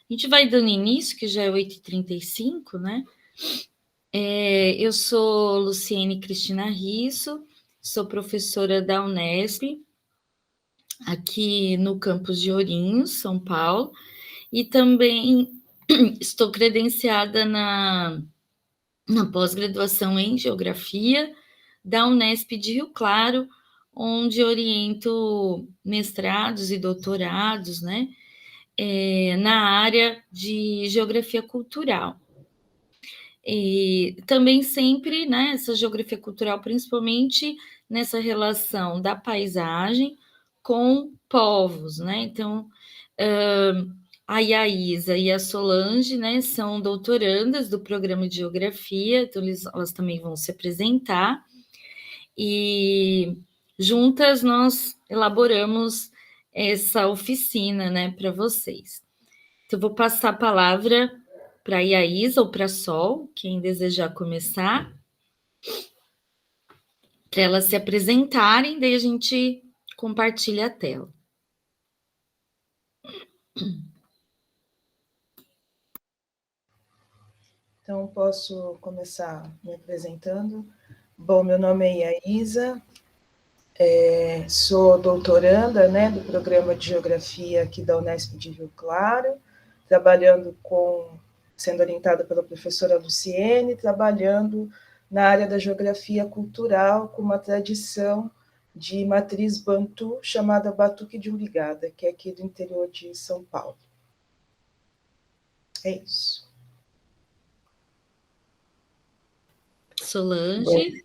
A gente vai dando início, que já é 8h35, né? Eu sou Luciene Cristina Risso, sou professora da Unesp, aqui no campus de Ourinhos, São Paulo, e também estou credenciada na pós-graduação em Geografia da Unesp de Rio Claro, onde oriento mestrados e doutorados, né, na área de Geografia Cultural. E também sempre, né, essa geografia cultural, principalmente nessa relação da paisagem com povos, né? Então, a Yaísa e a Solange, né, são doutorandas do programa de Geografia, então elas também vão se apresentar, e juntas nós elaboramos essa oficina, né, para vocês. Então, eu vou passar a palavra para a Yaísa ou para a Sol, quem desejar começar, para elas se apresentarem, daí a gente compartilha a tela. Então, posso começar me apresentando. Bom, meu nome é Yaísa, sou doutoranda, né, do programa de Geografia aqui da Unesp de Rio Claro, sendo orientada pela professora Luciene, trabalhando na área da geografia cultural, com uma tradição de matriz bantu, chamada Batuque de Urigada, que é aqui do interior de São Paulo. É isso. Solange.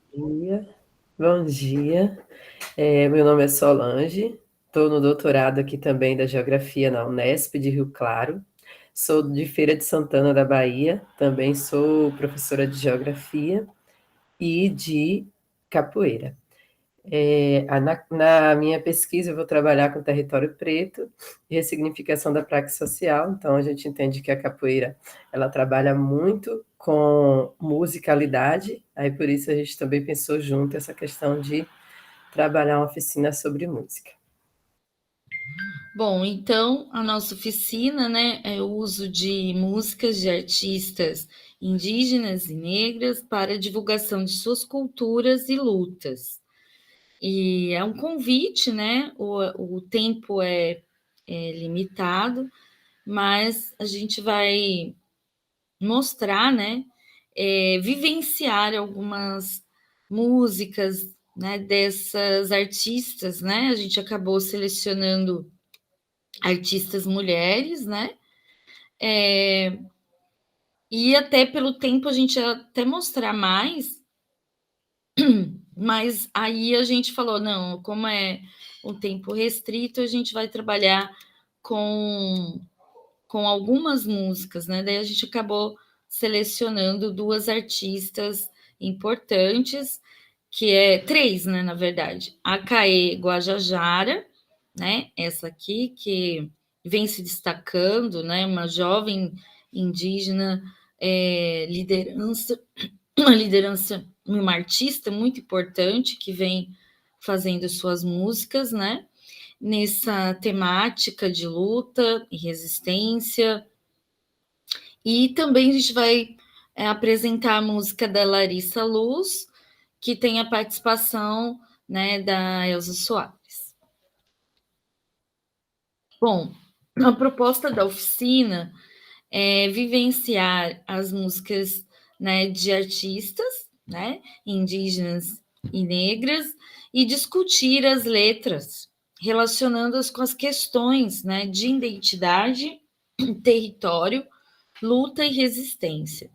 Bom dia. Meu nome é Solange, estou no doutorado aqui também da Geografia na Unesp de Rio Claro, sou de Feira de Santana da Bahia, também sou professora de Geografia e de Capoeira. Na minha pesquisa eu vou trabalhar com território preto e ressignificação da praxe social, então a gente entende que a capoeira ela trabalha muito com musicalidade, aí por isso a gente também pensou junto essa questão de trabalhar uma oficina sobre música. Bom, então a nossa oficina, né, é o uso de músicas de artistas indígenas e negras para a divulgação de suas culturas e lutas. E é um convite, né? O tempo é limitado, mas a gente vai mostrar, né? Vivenciar algumas músicas, né, dessas artistas, né? A gente acabou selecionando artistas mulheres, né? E até pelo tempo a gente ia até mostrar mais, mas aí a gente falou, não, como é um tempo restrito, a gente vai trabalhar com algumas músicas, né? Daí a gente acabou selecionando duas artistas importantes, que é três, né, na verdade. A Caê Guajajara, né? Essa aqui que vem se destacando, né? Uma jovem indígena, uma liderança, uma artista muito importante que vem fazendo suas músicas, né? Nessa temática de luta e resistência. E também a gente vai apresentar a música da Larissa Luz, que tem a participação, né, da Elza Soares. Bom, a proposta da oficina é vivenciar as músicas, né, de artistas, né, indígenas e negras e discutir as letras, relacionando-as com as questões, né, de identidade, território, luta e resistência.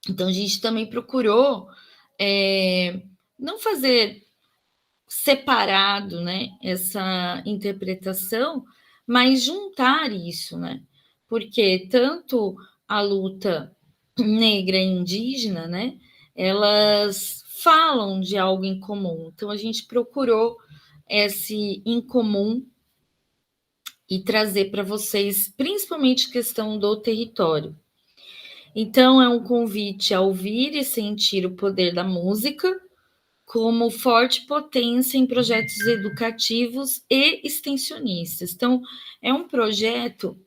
Então, a gente também procurou não fazer separado, né, essa interpretação, mas juntar isso, né? Porque tanto a luta negra e indígena, né, elas falam de algo em comum. Então, a gente procurou esse em comum e trazer para vocês, principalmente questão do território. Então, é um convite a ouvir e sentir o poder da música como forte potência em projetos educativos e extensionistas. Então, é um projeto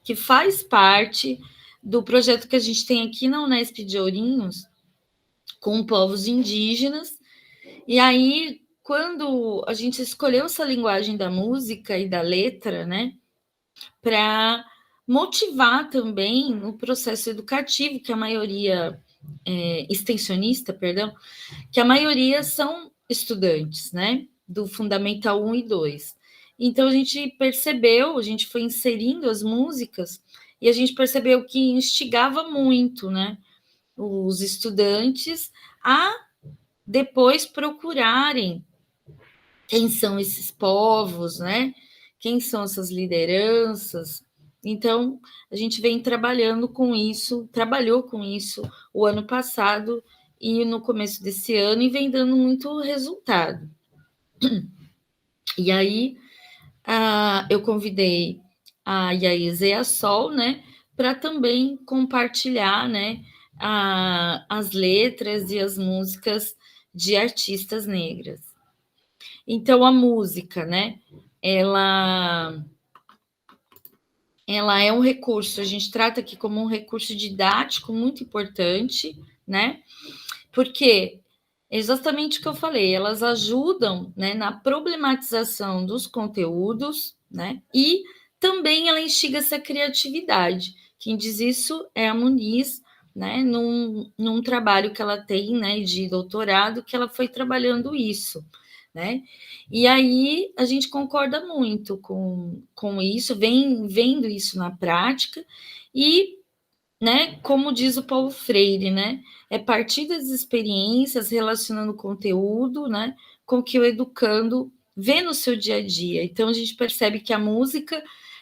que faz parte do projeto que a gente tem aqui na Unesp de Ourinhos, com povos indígenas. E aí, quando a gente escolheu essa linguagem da música e da letra, né, para motivar também o processo educativo, que a maioria extensionista, perdão, que a maioria são estudantes, né, do Fundamental 1 e 2. Então, a gente percebeu, a gente foi inserindo as músicas e a gente percebeu que instigava muito, né, os estudantes a depois procurarem quem são esses povos, né? Quem são essas lideranças? Então, a gente vem trabalhando com isso, trabalhou com isso o ano passado e no começo desse ano e vem dando muito resultado. E aí, eu convidei a Yaísa e a Sol, né, para também compartilhar, né, as letras e as músicas de artistas negras. Então, a música, né, ela é um recurso, a gente trata aqui como um recurso didático muito importante, né, porque exatamente o que eu falei, elas ajudam, né, na problematização dos conteúdos, né, e também ela instiga essa criatividade. Quem diz isso é a Muniz, né, num trabalho que ela tem, né, de doutorado, que ela foi trabalhando isso, né? E aí a gente concorda muito com isso, vem vendo isso na prática e, né, como diz o Paulo Freire, né, é partir das experiências relacionando o conteúdo, né, com que o educando vê no seu dia a dia. Então a gente percebe que a música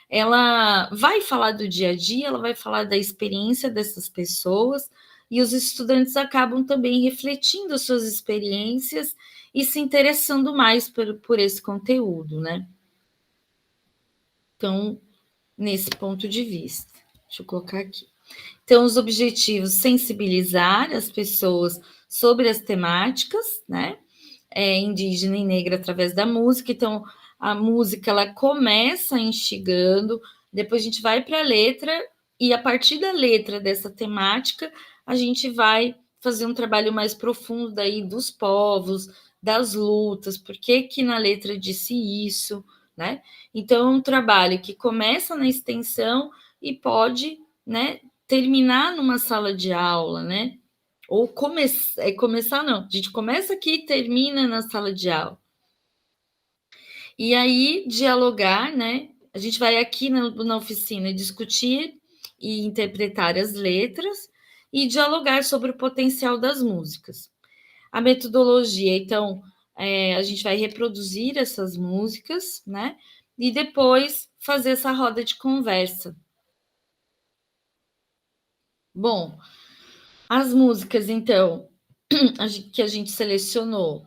ela vai falar do dia a dia, ela vai falar da experiência dessas pessoas e os estudantes acabam também refletindo as suas experiências e se interessando mais por esse conteúdo, né? Então, nesse ponto de vista, deixa eu colocar aqui. Então, os objetivos: sensibilizar as pessoas sobre as temáticas, né? Indígena e negra através da música. Então, a música ela começa instigando, depois a gente vai para a letra, e a partir da letra dessa temática, a gente vai fazer um trabalho mais profundo daí dos povos, das lutas, por que na letra disse isso, né? Então, é um trabalho que começa na extensão e pode, né, terminar numa sala de aula, né? Ou começar não, a gente começa aqui e termina na sala de aula. E aí, dialogar, né? A gente vai aqui na oficina discutir e interpretar as letras e dialogar sobre o potencial das músicas. A metodologia, então, a gente vai reproduzir essas músicas, né? E depois fazer essa roda de conversa. Bom, as músicas, então, que a gente selecionou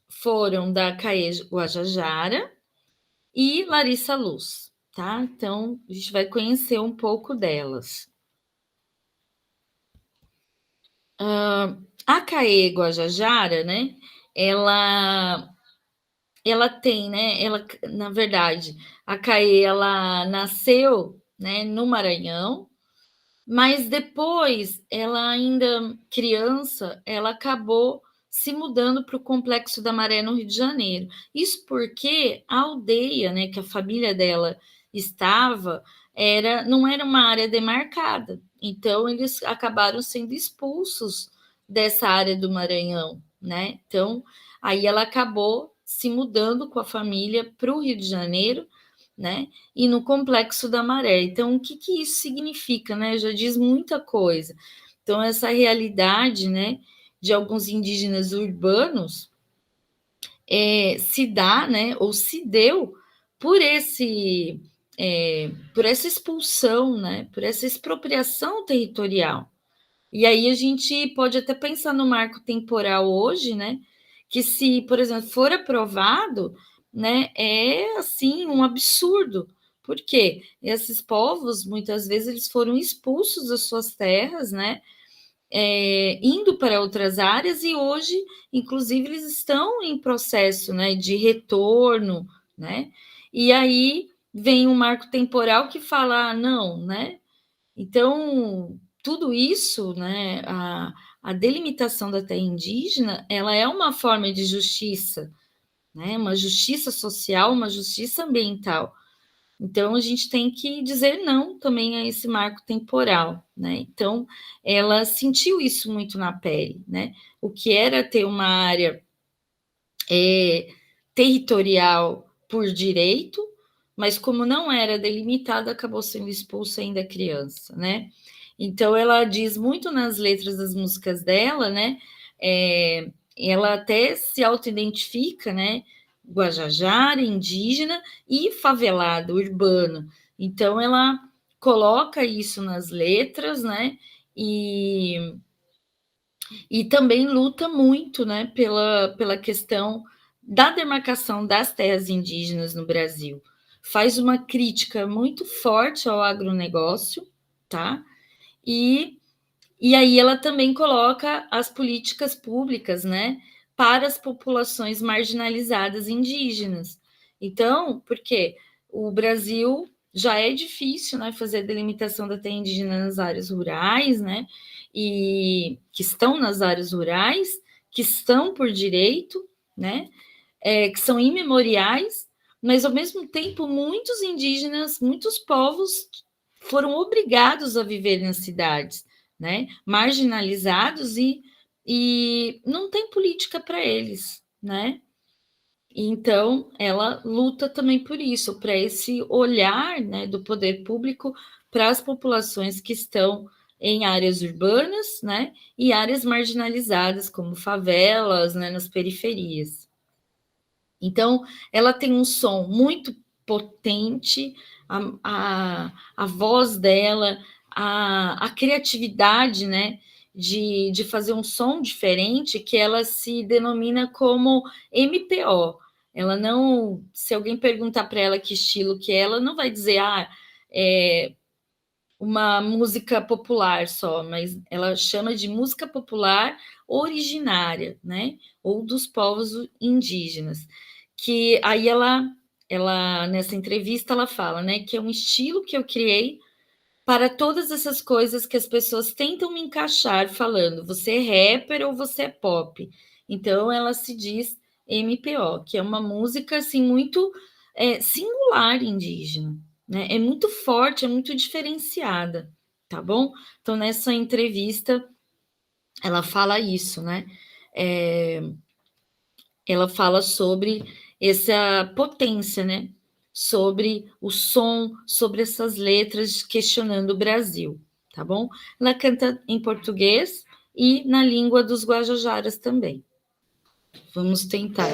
foram da Caê Guajajara e Larissa Luz, tá? Então, a gente vai conhecer um pouco delas. A Caê Guajajara, né? Ela tem, né? Ela, na verdade, a Caê, ela nasceu, né, no Maranhão, mas depois, ela ainda criança, ela acabou se mudando para o Complexo da Maré, no Rio de Janeiro. Isso porque a aldeia, né, que a família dela estava, não era uma área demarcada. Então, eles acabaram sendo expulsos dessa área do Maranhão, né? Então, aí ela acabou se mudando com a família para o Rio de Janeiro, né? E no Complexo da Maré. Então, o que isso significa, né? Já diz muita coisa. Então, essa realidade, né, de alguns indígenas urbanos se dá, né, ou se deu por por essa expulsão, né, por essa expropriação territorial. E aí a gente pode até pensar no marco temporal hoje, né, que se, por exemplo, for aprovado, né, é assim um absurdo. Por quê? Esses povos, muitas vezes, eles foram expulsos das suas terras, né, indo para outras áreas e hoje, inclusive, eles estão em processo, né, de retorno, né? E aí vem um marco temporal que fala, não, né? Então, tudo isso, né, a delimitação da terra indígena, ela é uma forma de justiça, né? Uma justiça social, uma justiça ambiental. Então, a gente tem que dizer não também a esse marco temporal, né? Então, ela sentiu isso muito na pele, né? O que era ter uma área territorial por direito, mas como não era delimitada, acabou sendo expulsa ainda criança, né? Então, ela diz muito nas letras das músicas dela, né? Ela até se auto-identifica, né? Guajajara, indígena e favelada, urbano. Então, ela coloca isso nas letras, né? E também luta muito, né, pela questão da demarcação das terras indígenas no Brasil. Faz uma crítica muito forte ao agronegócio, tá? E aí ela também coloca as políticas públicas, né, para as populações marginalizadas indígenas. Então, porque o Brasil já é difícil, né, fazer a delimitação da terra indígena nas áreas rurais, né, e que estão nas áreas rurais, que estão por direito, né, que são imemoriais, mas ao mesmo tempo muitos indígenas, muitos povos foram obrigados a viver nas cidades, né, marginalizados e não tem política para eles, né? Então, ela luta também por isso, para esse olhar, né, do poder público para as populações que estão em áreas urbanas, né, e áreas marginalizadas, como favelas, né, nas periferias. Então, ela tem um som muito potente, a voz dela, a criatividade, né, de fazer um som diferente, que ela se denomina como MPO. Ela não, se alguém perguntar para ela que estilo que é, ela não vai dizer, é uma música popular só, mas ela chama de música popular originária, né, ou dos povos indígenas. Que aí ela nessa entrevista ela fala, né, que é um estilo que eu criei para todas essas coisas que as pessoas tentam me encaixar falando, você é rapper ou você é pop. Então ela se diz MPO, que é uma música assim muito singular indígena, né? É muito forte, é muito diferenciada, tá bom? Então nessa entrevista ela fala isso, né? Ela fala sobre essa potência, né? Sobre o som, sobre essas letras questionando o Brasil, tá bom? Ela canta em português e na língua dos Guajajaras também. Vamos tentar.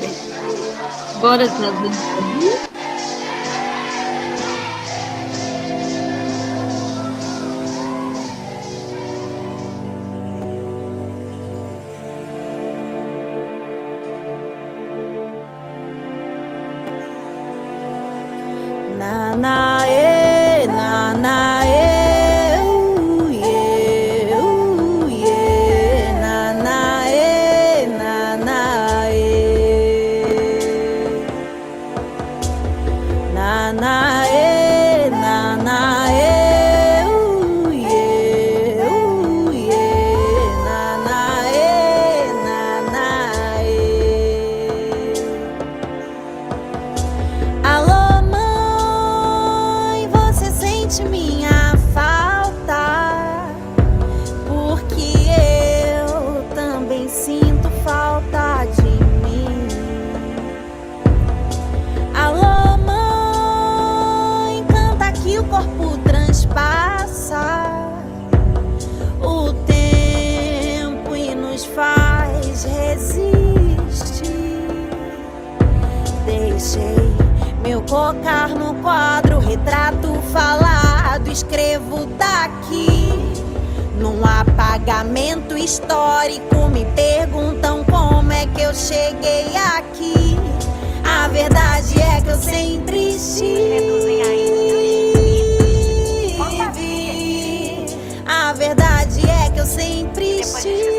Bora trazer. Colocar no quadro, retrato falado, escrevo daqui. Num apagamento histórico, me perguntam como é que eu cheguei aqui. A verdade é que eu sempre estive. A verdade é que eu sempre estive.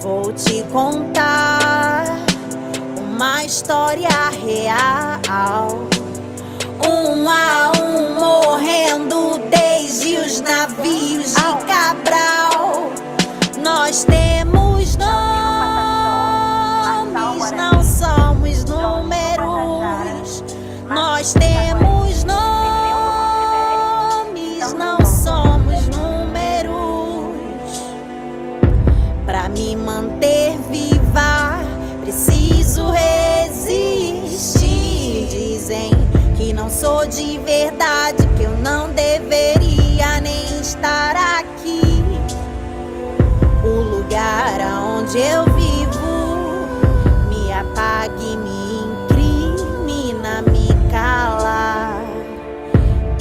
Vou te contar história real. Um a um morrendo desde os navios de Cabral. Nós temos nomes, não somos números. Nós temos nomes, não somos números. Pra me manter viva, preciso resistir. Dizem que não sou de verdade, que eu não deveria nem estar aqui. O lugar aonde eu vivo me apaga e me incrimina, me cala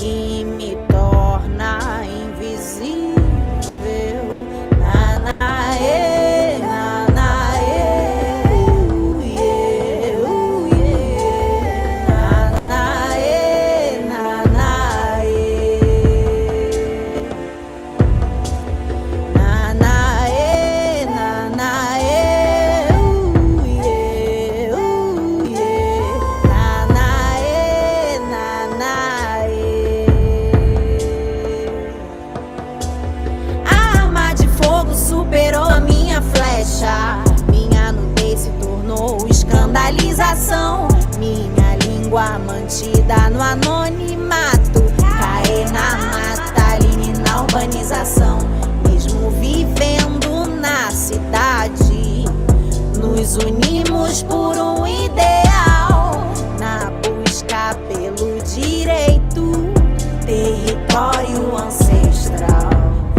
e me torna invisível. Nanaê, nanaê, uiê, uiê. Nanaê, nanaê. Nanaê, nanaê, uiê, uiê. Nanaê, nanaê. A arma de fogo superou a minha flecha. Minha nudez se tornou escandalização. Minha língua mantida no anonimato. Cair na mata, ali na urbanização. Mesmo vivendo na cidade, nos unimos por um ideal. Na busca pelo direito, território ancestral.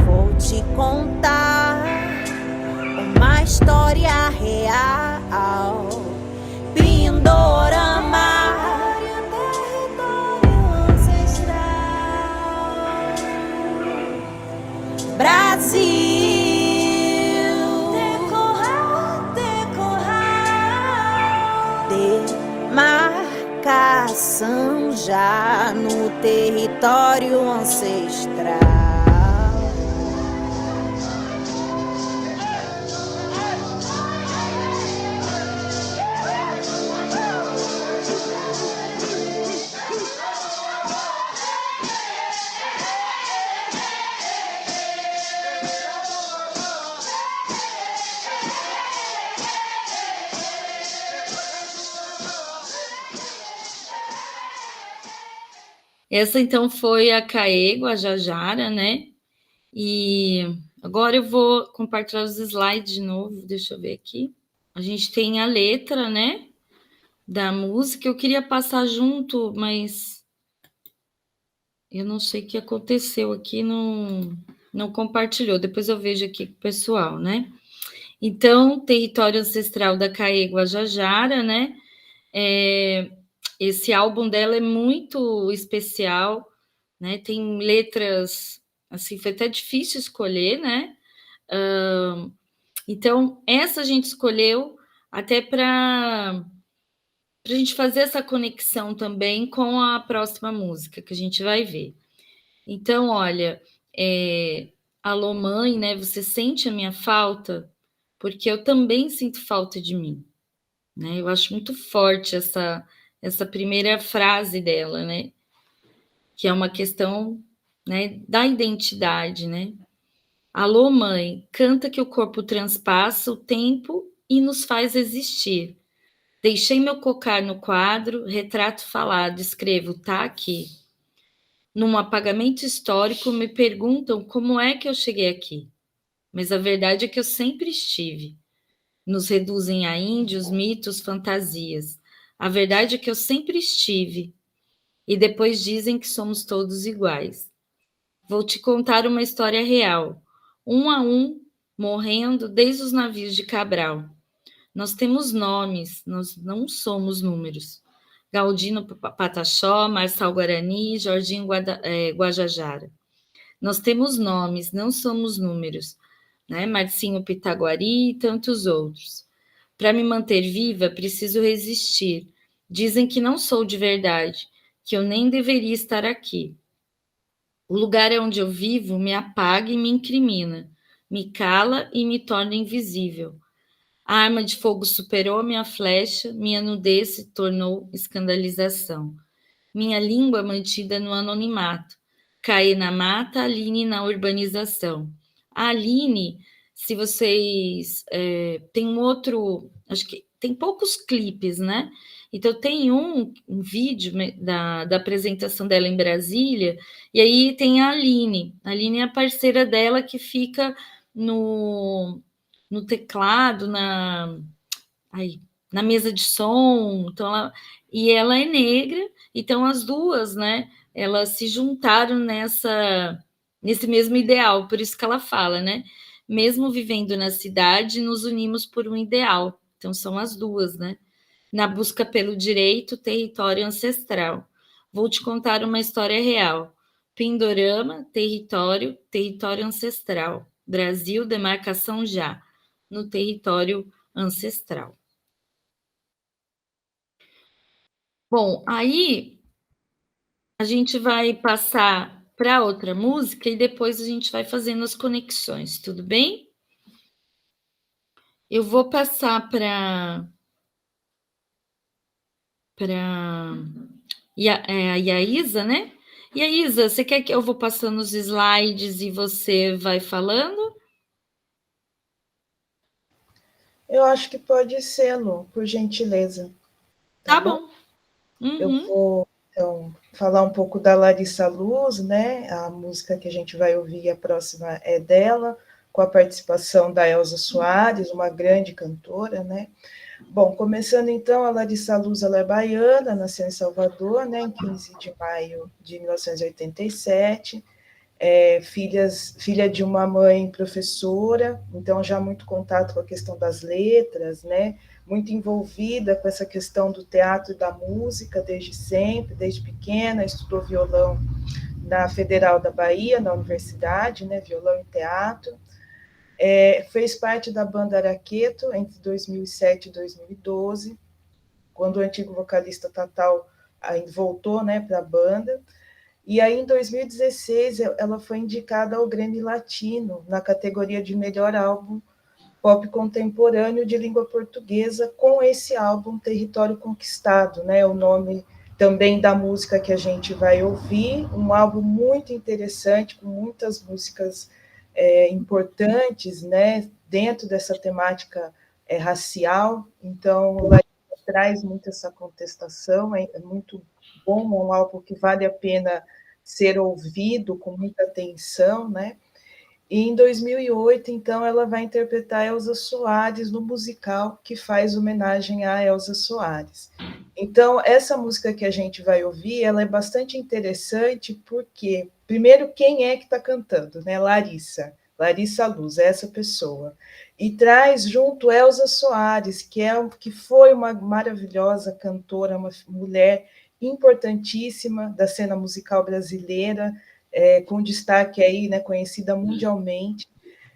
Vou te contar uma história real. Pindorama, território ancestral. Brasil, demarcação já no território ancestral. Essa, então, foi a Caê Guajajara, né? E agora eu vou compartilhar os slides de novo, deixa eu ver aqui. A gente tem a letra, né, da música. Eu queria passar junto, mas eu não sei o que aconteceu aqui, não compartilhou. Depois eu vejo aqui com o pessoal, né? Então, Território Ancestral da Caê Guajajara, né? Esse álbum dela é muito especial, né? Tem letras, assim, foi até difícil escolher, né? Então, essa a gente escolheu até para a gente fazer essa conexão também com a próxima música que a gente vai ver. Então, olha, alô, mãe, né? Você sente a minha falta? Porque eu também sinto falta de mim, né? Eu acho muito forte essa primeira frase dela, né? Que é uma questão, né, da identidade, né? Alô, mãe, canta que o corpo transpassa o tempo e nos faz existir. Deixei meu cocar no quadro, retrato falado, escrevo, tá aqui. Num apagamento histórico, me perguntam como é que eu cheguei aqui. Mas a verdade é que eu sempre estive. Nos reduzem a índios, mitos, fantasias. A verdade é que eu sempre estive. E depois dizem que somos todos iguais. Vou te contar uma história real. Um a um, morrendo desde os navios de Cabral. Nós temos nomes, nós não somos números. Galdino Pataxó, Marçal Guarani, Jorginho Guajajara. Nós temos nomes, não somos números, né? Marcinho Pitaguari e tantos outros. Para me manter viva, preciso resistir. Dizem que não sou de verdade, que eu nem deveria estar aqui. O lugar onde eu vivo me apaga e me incrimina, me cala e me torna invisível. A arma de fogo superou minha flecha, minha nudez se tornou escandalização. Minha língua mantida no anonimato. Caí na mata, Aline na urbanização. A Aline, se vocês... tem um outro... Acho que tem poucos clipes, né? Então, tem um vídeo da apresentação dela em Brasília, e aí tem a Aline. A Aline é a parceira dela que fica no teclado, na mesa de som. Então, ela é negra, então as duas, né? Elas se juntaram nesse mesmo ideal, por isso que ela fala, né? Mesmo vivendo na cidade, nos unimos por um ideal. Então, são as duas, né? Na busca pelo direito, território ancestral. Vou te contar uma história real. Pindorama, território ancestral. Brasil, demarcação já, no território ancestral. Bom, aí a gente vai passar para outra música e depois a gente vai fazendo as conexões, tudo bem? Eu vou passar para a Yaísa, né? Yaísa, você quer que eu vou passando os slides e você vai falando? Eu acho que pode ser, Lu, por gentileza. Tá bom. Uhum. Eu vou, então, falar um pouco da Larissa Luz, né? A música que a gente vai ouvir, a próxima é dela, com a participação da Elza Soares, uma grande cantora, né? Bom, começando então, a Larissa Luz, ela é baiana, nasceu em Salvador, né, em 15 de maio de 1987, filha de uma mãe professora, então já muito contato com a questão das letras, né, muito envolvida com essa questão do teatro e da música desde sempre, desde pequena, estudou violão na Federal da Bahia, na universidade, né, violão e teatro. Fez parte da banda Araqueto entre 2007 e 2012, quando o antigo vocalista Tatal voltou, né, para a banda. E aí, em 2016, ela foi indicada ao Grammy Latino, na categoria de melhor álbum pop contemporâneo de língua portuguesa, com esse álbum Território Conquistado, né, o nome também da música que a gente vai ouvir, um álbum muito interessante, com muitas músicas importantes, né, dentro dessa temática racial. Então, ela traz muito essa contestação, é muito bom, um álbum que vale a pena ser ouvido com muita atenção, né? E em 2008, então, ela vai interpretar Elza Soares no musical que faz homenagem a Elza Soares. Então, essa música que a gente vai ouvir, ela é bastante interessante porque, primeiro, quem é que está cantando? Né? Larissa Luz, é essa pessoa. E traz junto Elza Soares, que foi uma maravilhosa cantora, uma mulher importantíssima da cena musical brasileira, com destaque aí, né, conhecida mundialmente.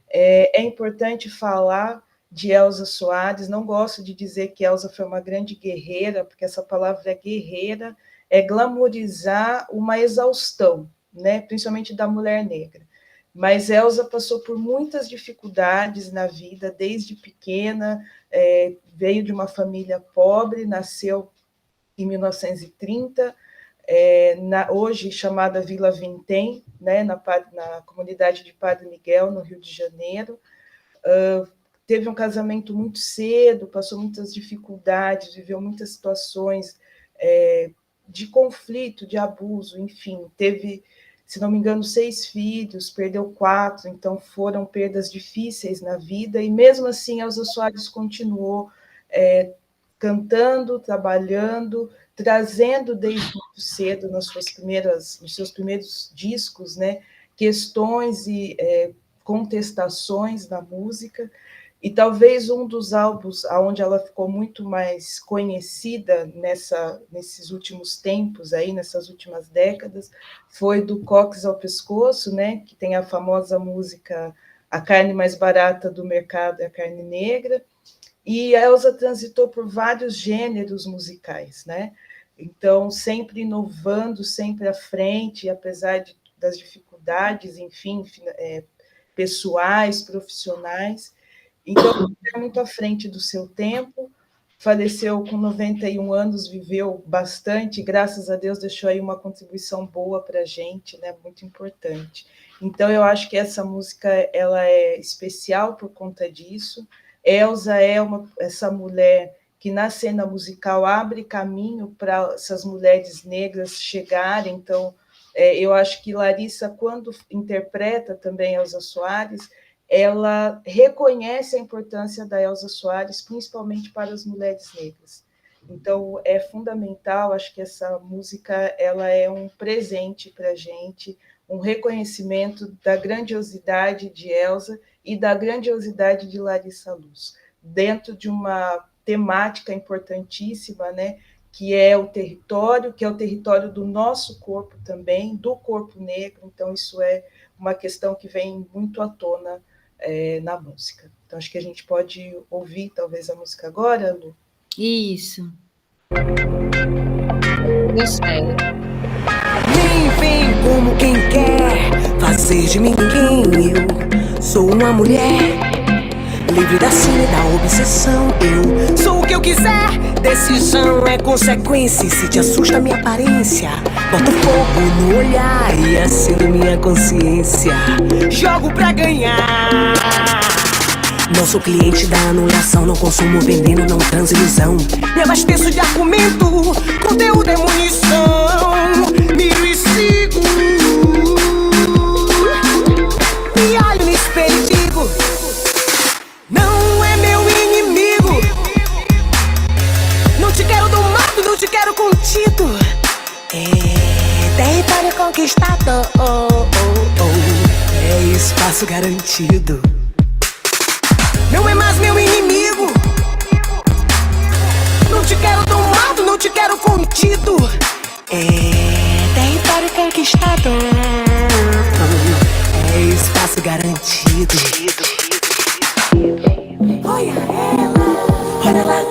É importante falar de Elza Soares, não gosto de dizer que Elza foi uma grande guerreira, porque essa palavra é guerreira, é glamorizar uma exaustão, né, principalmente da mulher negra. Mas Elza passou por muitas dificuldades na vida, desde pequena, veio de uma família pobre, nasceu em 1930, hoje chamada Vila Vintém, né, na comunidade de Padre Miguel, no Rio de Janeiro. Teve um casamento muito cedo, passou muitas dificuldades, viveu muitas situações de conflito, de abuso, enfim, teve, se não me engano, 6 filhos, perdeu 4, então foram perdas difíceis na vida, e mesmo assim Elza Soares continuou cantando, trabalhando, trazendo desde muito cedo nos seus primeiros discos, né, questões e contestações da música. E talvez um dos álbuns onde ela ficou muito mais conhecida nesses últimos tempos, aí, nessas últimas décadas, foi do Cox ao Pescoço, né, que tem a famosa música A Carne Mais Barata do Mercado é a Carne Negra. E a Elza transitou por vários gêneros musicais, né? Então, sempre inovando, sempre à frente, apesar das dificuldades, enfim, pessoais, profissionais. Então, é muito à frente do seu tempo, faleceu com 91 anos, viveu bastante, graças a Deus deixou aí uma contribuição boa para a gente, né? Muito importante. Então, eu acho que essa música ela é especial por conta disso. Elza é essa mulher que na cena musical abre caminho para essas mulheres negras chegarem. Então, eu acho que Larissa, quando interpreta também Elza Soares, ela reconhece a importância da Elza Soares, principalmente para as mulheres negras. Então, é fundamental, acho que essa música ela é um presente para a gente, um reconhecimento da grandiosidade de Elza e da grandiosidade de Larissa Luz, dentro de uma temática importantíssima, né, que é o território do nosso corpo também, do corpo negro. Então, isso é uma questão que vem muito à tona na música. Então, acho que a gente pode ouvir, talvez, a música agora, Lu? Isso. Gostei. Nem vem como quem quer fazer de mim ninguém. Eu sou uma mulher livre da sina e da obsessão. Eu sou o que eu quiser. Decisão é consequência. E se te assusta minha aparência, boto fogo no olhar e acendo minha consciência. Jogo pra ganhar. Não sou cliente da anulação, não consumo veneno, não transo ilusão. Me abasteço de argumento, conteúdo é munição. Miro e sigo, me olho no espelho e digo: não é meu inimigo. Não te quero domado, não te quero contido. É território conquistado, é espaço garantido. Não é mais meu inimigo. Não te quero domado, não te quero contido. É território conquistado, é espaço garantido. Olha ela, olha lá,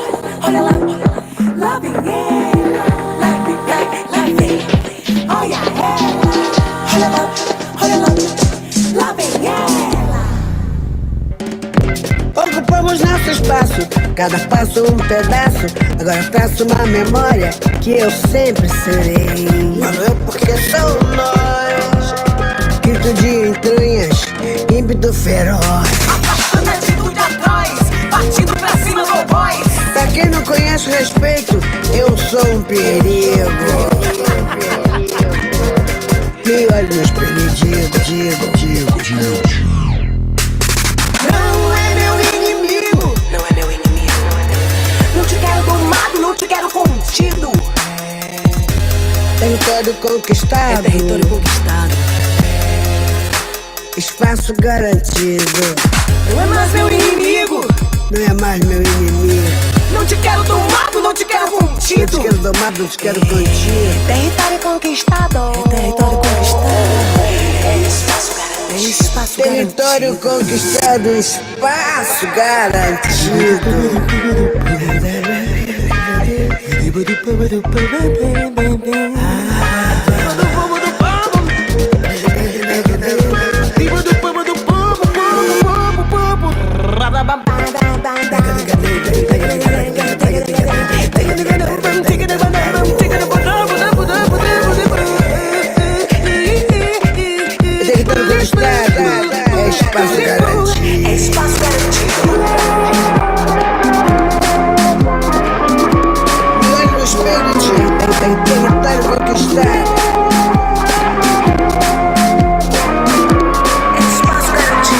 olha lá, lá vem ela, lá vem. Olha ela, olha lá, olha lá, lá vem ela. Ocupamos nosso espaço, cada passo um pedaço. Agora traço uma memória que eu sempre serei. Falo eu porque sou nós, grito de entranhas, ímpeto feroz. Afastando a atitude atrás, partindo pra cima do boys. Pra quem não conhece o respeito, eu sou um perigo. Me olho no espelho e digo. Não é meu inimigo. Não é meu inimigo. Não te quero domado, não te quero contido. Território conquistado. É território conquistado. Espaço garantido. Não é mais meu inimigo. Não é mais meu inimigo. Não te quero domado, não te quero contido. Não te quero domado, não te quero contido. Território conquistado. É território conquistado. É espaço garantido. Espaço território garantido. Conquistado, espaço garantido. É espaço garantido. É espaço garantido. Me olho no espelho de território conquistado. É espaço garantido.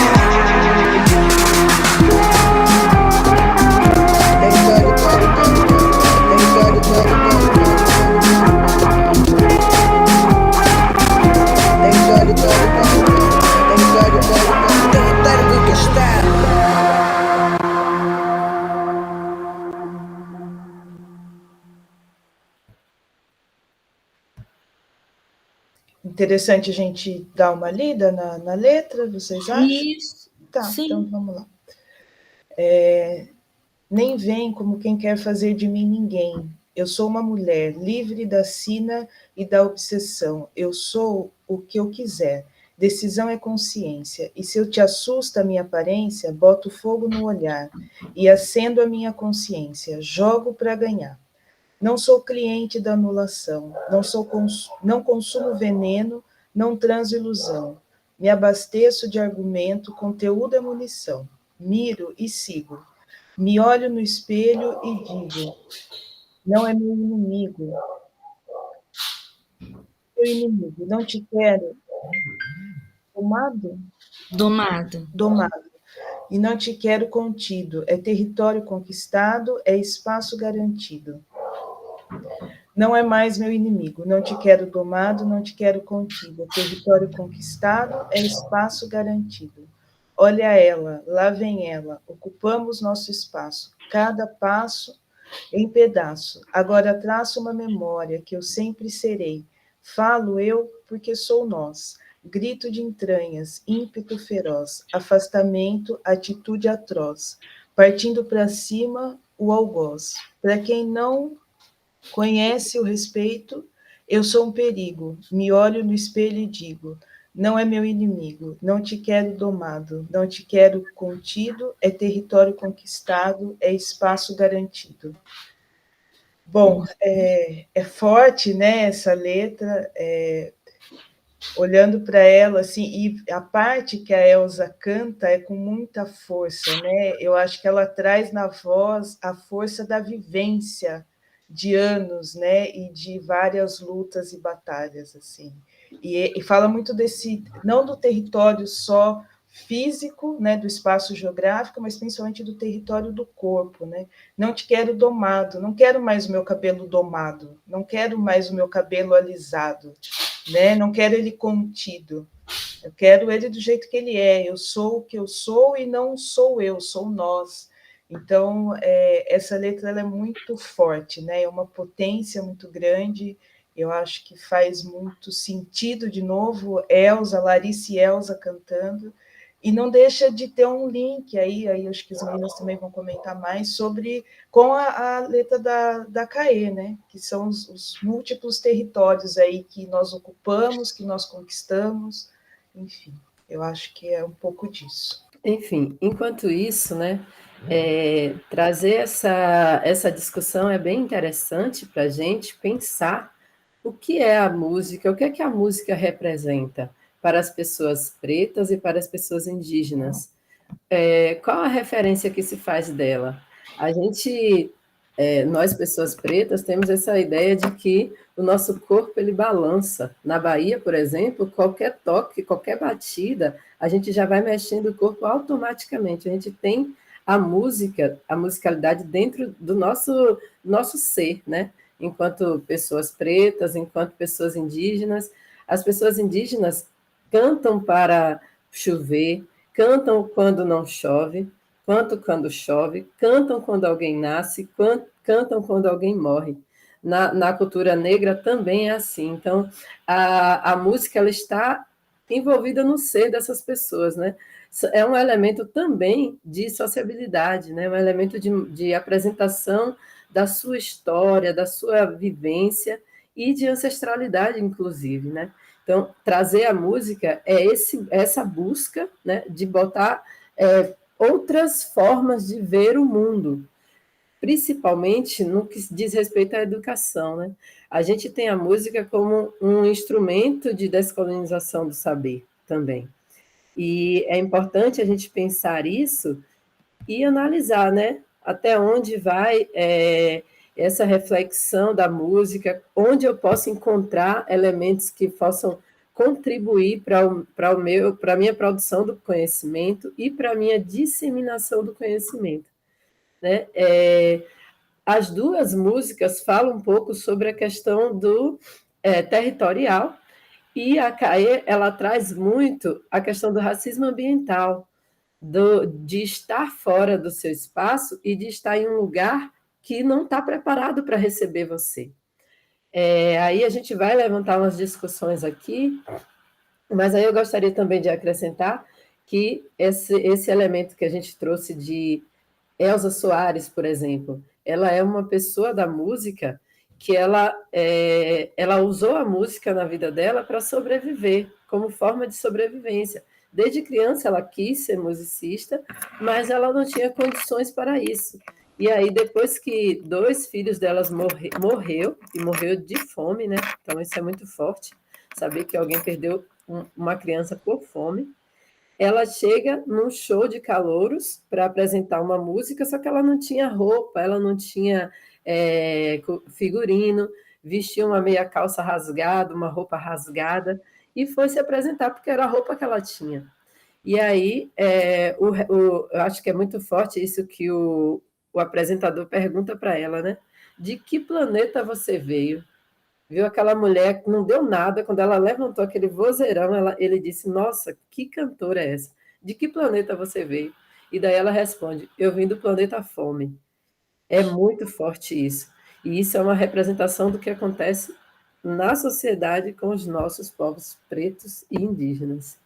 Interessante a gente dar uma lida na letra, vocês acham? Isso. Tá, Sim. então vamos lá. Nem vem como quem quer fazer de mim ninguém. Eu sou uma mulher livre da sina e da obsessão. Eu sou o que eu quiser. Decisão é consciência, e se eu te assusta a minha aparência, boto fogo no olhar e acendo a minha consciência, jogo para ganhar. Não sou cliente da anulação, não consumo veneno, não transo ilusão. Me abasteço de argumento, conteúdo é munição. Miro e sigo. Me olho no espelho e digo, não é meu inimigo. Meu inimigo, não te quero. Domado? Domado. Domado. E não te quero contido. É território conquistado, é espaço garantido. Não é mais meu inimigo. Não te quero domado, não te quero contido. É território conquistado, é espaço garantido. Olha ela, lá vem ela. Ocupamos nosso espaço. Cada passo em pedaço. Agora traço uma memória que eu sempre serei. Falo eu porque sou nós. Grito de entranhas, ímpeto feroz, afastamento, atitude atroz. Partindo para cima, o algoz. Para quem não conhece o respeito, eu sou um perigo. Me olho no espelho e digo, não é meu inimigo, não te quero domado, não te quero contido, é território conquistado, é espaço garantido. Bom, é forte, né, essa letra, olhando para ela, assim, e a parte que a Elsa canta é com muita força, né? Eu acho que ela traz na voz a força da vivência de anos, né, e de várias lutas e batalhas, assim. E fala muito desse, não do território só físico, né, do espaço geográfico, mas principalmente do território do corpo, né? Não te quero domado, não quero mais o meu cabelo domado, não quero mais o meu cabelo alisado, né? Não quero ele contido, eu quero ele do jeito que ele é. Eu sou o que eu sou e não sou eu, sou nós. Então, essa letra ela é muito forte, né? É uma potência muito grande. Eu acho que faz muito sentido, de novo, Elza, Larissa e Elza cantando. E não deixa de ter um link aí acho que as meninas também vão comentar mais sobre com a letra da CAE, né? Que são os múltiplos territórios aí que nós ocupamos, que nós conquistamos, enfim, eu acho que é um pouco disso. Enfim, enquanto isso, né, trazer essa discussão é bem interessante para a gente pensar o que é a música, o que é que a música representa para as pessoas pretas e para as pessoas indígenas. Qual a referência que se faz dela? A gente, nós pessoas pretas, temos essa ideia de que o nosso corpo ele balança. Na Bahia, por exemplo, qualquer toque, qualquer batida, a gente já vai mexendo o corpo automaticamente. A gente tem a música, a musicalidade dentro do nosso ser, né? Enquanto pessoas pretas, enquanto pessoas indígenas. As pessoas indígenas cantam para chover, cantam quando não chove, quando chove, cantam quando alguém nasce, cantam quando alguém morre. Na cultura negra também é assim. Então, a música ela está envolvida no ser dessas pessoas, né? É um elemento também de sociabilidade, né? Um elemento de apresentação da sua história, da sua vivência e de ancestralidade, inclusive, né? Então, trazer a música é essa busca, né, de botar outras formas de ver o mundo, principalmente no que diz respeito à educação, né? A gente tem a música como um instrumento de descolonização do saber também. E é importante a gente pensar isso e analisar, né? Até onde vai essa reflexão da música, onde eu posso encontrar elementos que possam contribuir para a minha produção do conhecimento e para a minha disseminação do conhecimento. Né? As duas músicas falam um pouco sobre a questão do territorial, e a CAE ela traz muito a questão do racismo ambiental, de estar fora do seu espaço e de estar em um lugar que não está preparado para receber você. Aí a gente vai levantar umas discussões aqui, mas aí eu gostaria também de acrescentar que esse elemento que a gente trouxe de Elza Soares, por exemplo, ela é uma pessoa da música que ela usou a música na vida dela para sobreviver, como forma de sobrevivência. Desde criança ela quis ser musicista, mas ela não tinha condições para isso. E aí, depois que 2 filhos delas morreu de fome, né? Então isso é muito forte, saber que alguém perdeu uma criança por fome. Ela chega num show de calouros para apresentar uma música, só que ela não tinha roupa, ela não tinha figurino, vestia uma meia calça rasgada, uma roupa rasgada, e foi se apresentar porque era a roupa que ela tinha. E aí, eu acho que é muito forte isso que o apresentador pergunta para ela, né? De que planeta você veio? Viu aquela mulher que não deu nada, quando ela levantou aquele vozeirão, ele disse, nossa, que cantora é essa? De que planeta você veio? E daí ela responde, eu vim do planeta Fome. É muito forte isso. E isso é uma representação do que acontece na sociedade com os nossos povos pretos e indígenas.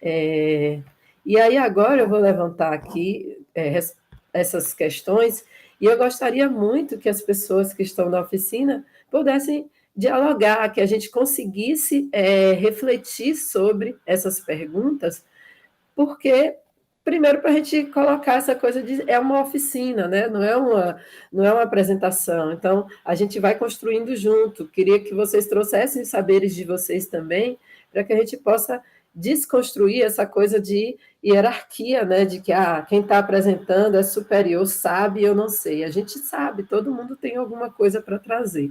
E aí agora eu vou levantar aqui essas questões e eu gostaria muito que as pessoas que estão na oficina pudessem dialogar, que a gente conseguisse refletir sobre essas perguntas, porque primeiro para a gente colocar essa coisa de é uma oficina, né? Não é uma apresentação. Então a gente vai construindo junto. Queria que vocês trouxessem os saberes de vocês também, para que a gente possa desconstruir essa coisa de hierarquia, né? De que quem está apresentando é superior, sabe, eu não sei. A gente sabe, todo mundo tem alguma coisa para trazer.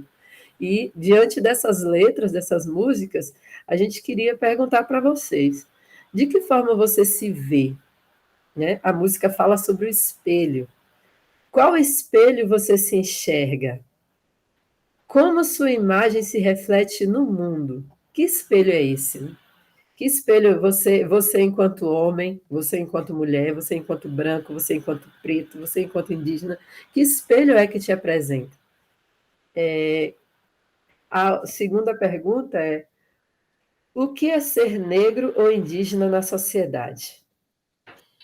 E diante dessas letras, dessas músicas, a gente queria perguntar para vocês: de que forma você se vê? Né? A música fala sobre o espelho. Qual espelho você se enxerga? Como sua imagem se reflete no mundo? Que espelho é esse? Que espelho você enquanto homem, você enquanto mulher, você enquanto branco, você enquanto preto, você enquanto indígena, que espelho é que te apresenta? A segunda pergunta é: o que é ser negro ou indígena na sociedade?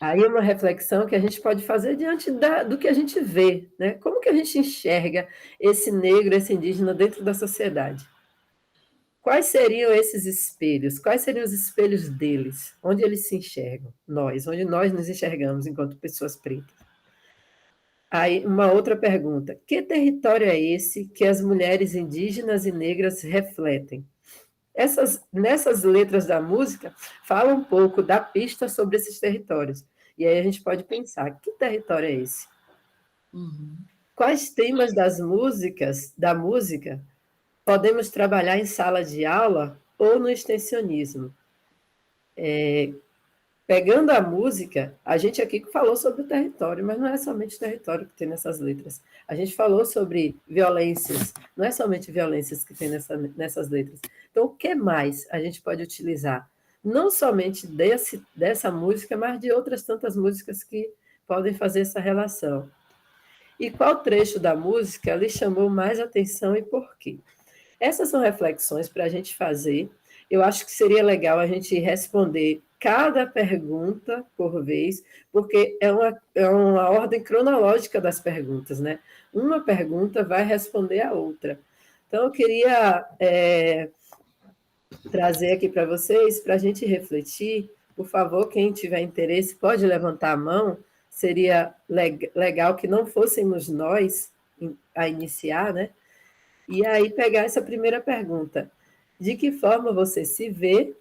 Aí é uma reflexão que a gente pode fazer diante do que a gente vê, né? Como que a gente enxerga esse negro, esse indígena dentro da sociedade? Quais seriam esses espelhos? Quais seriam os espelhos deles? Onde eles se enxergam? Onde nós nos enxergamos enquanto pessoas pretas? Aí, uma outra pergunta: que território é esse que as mulheres indígenas e negras refletem? Nessas letras da música, fala um pouco da pista sobre esses territórios. E aí a gente pode pensar, que território é esse? Quais temas da música, podemos trabalhar em sala de aula ou no extensionismo? Pegando a música, a gente aqui falou sobre o território, mas não é somente o território que tem nessas letras. A gente falou sobre violências, não é somente violências que tem nessas letras. Então, o que mais a gente pode utilizar? Não somente dessa música, mas de outras tantas músicas que podem fazer essa relação. E qual trecho da música lhe chamou mais atenção e por quê? Essas são reflexões para a gente fazer. Eu acho que seria legal a gente responder cada pergunta por vez, porque é uma ordem cronológica das perguntas, né? Uma pergunta vai responder a outra. Então, eu queria trazer aqui para vocês, para a gente refletir. Por favor, quem tiver interesse, pode levantar a mão. Seria legal que não fôssemos nós a iniciar, né? E aí pegar essa primeira pergunta: de que forma você se vê?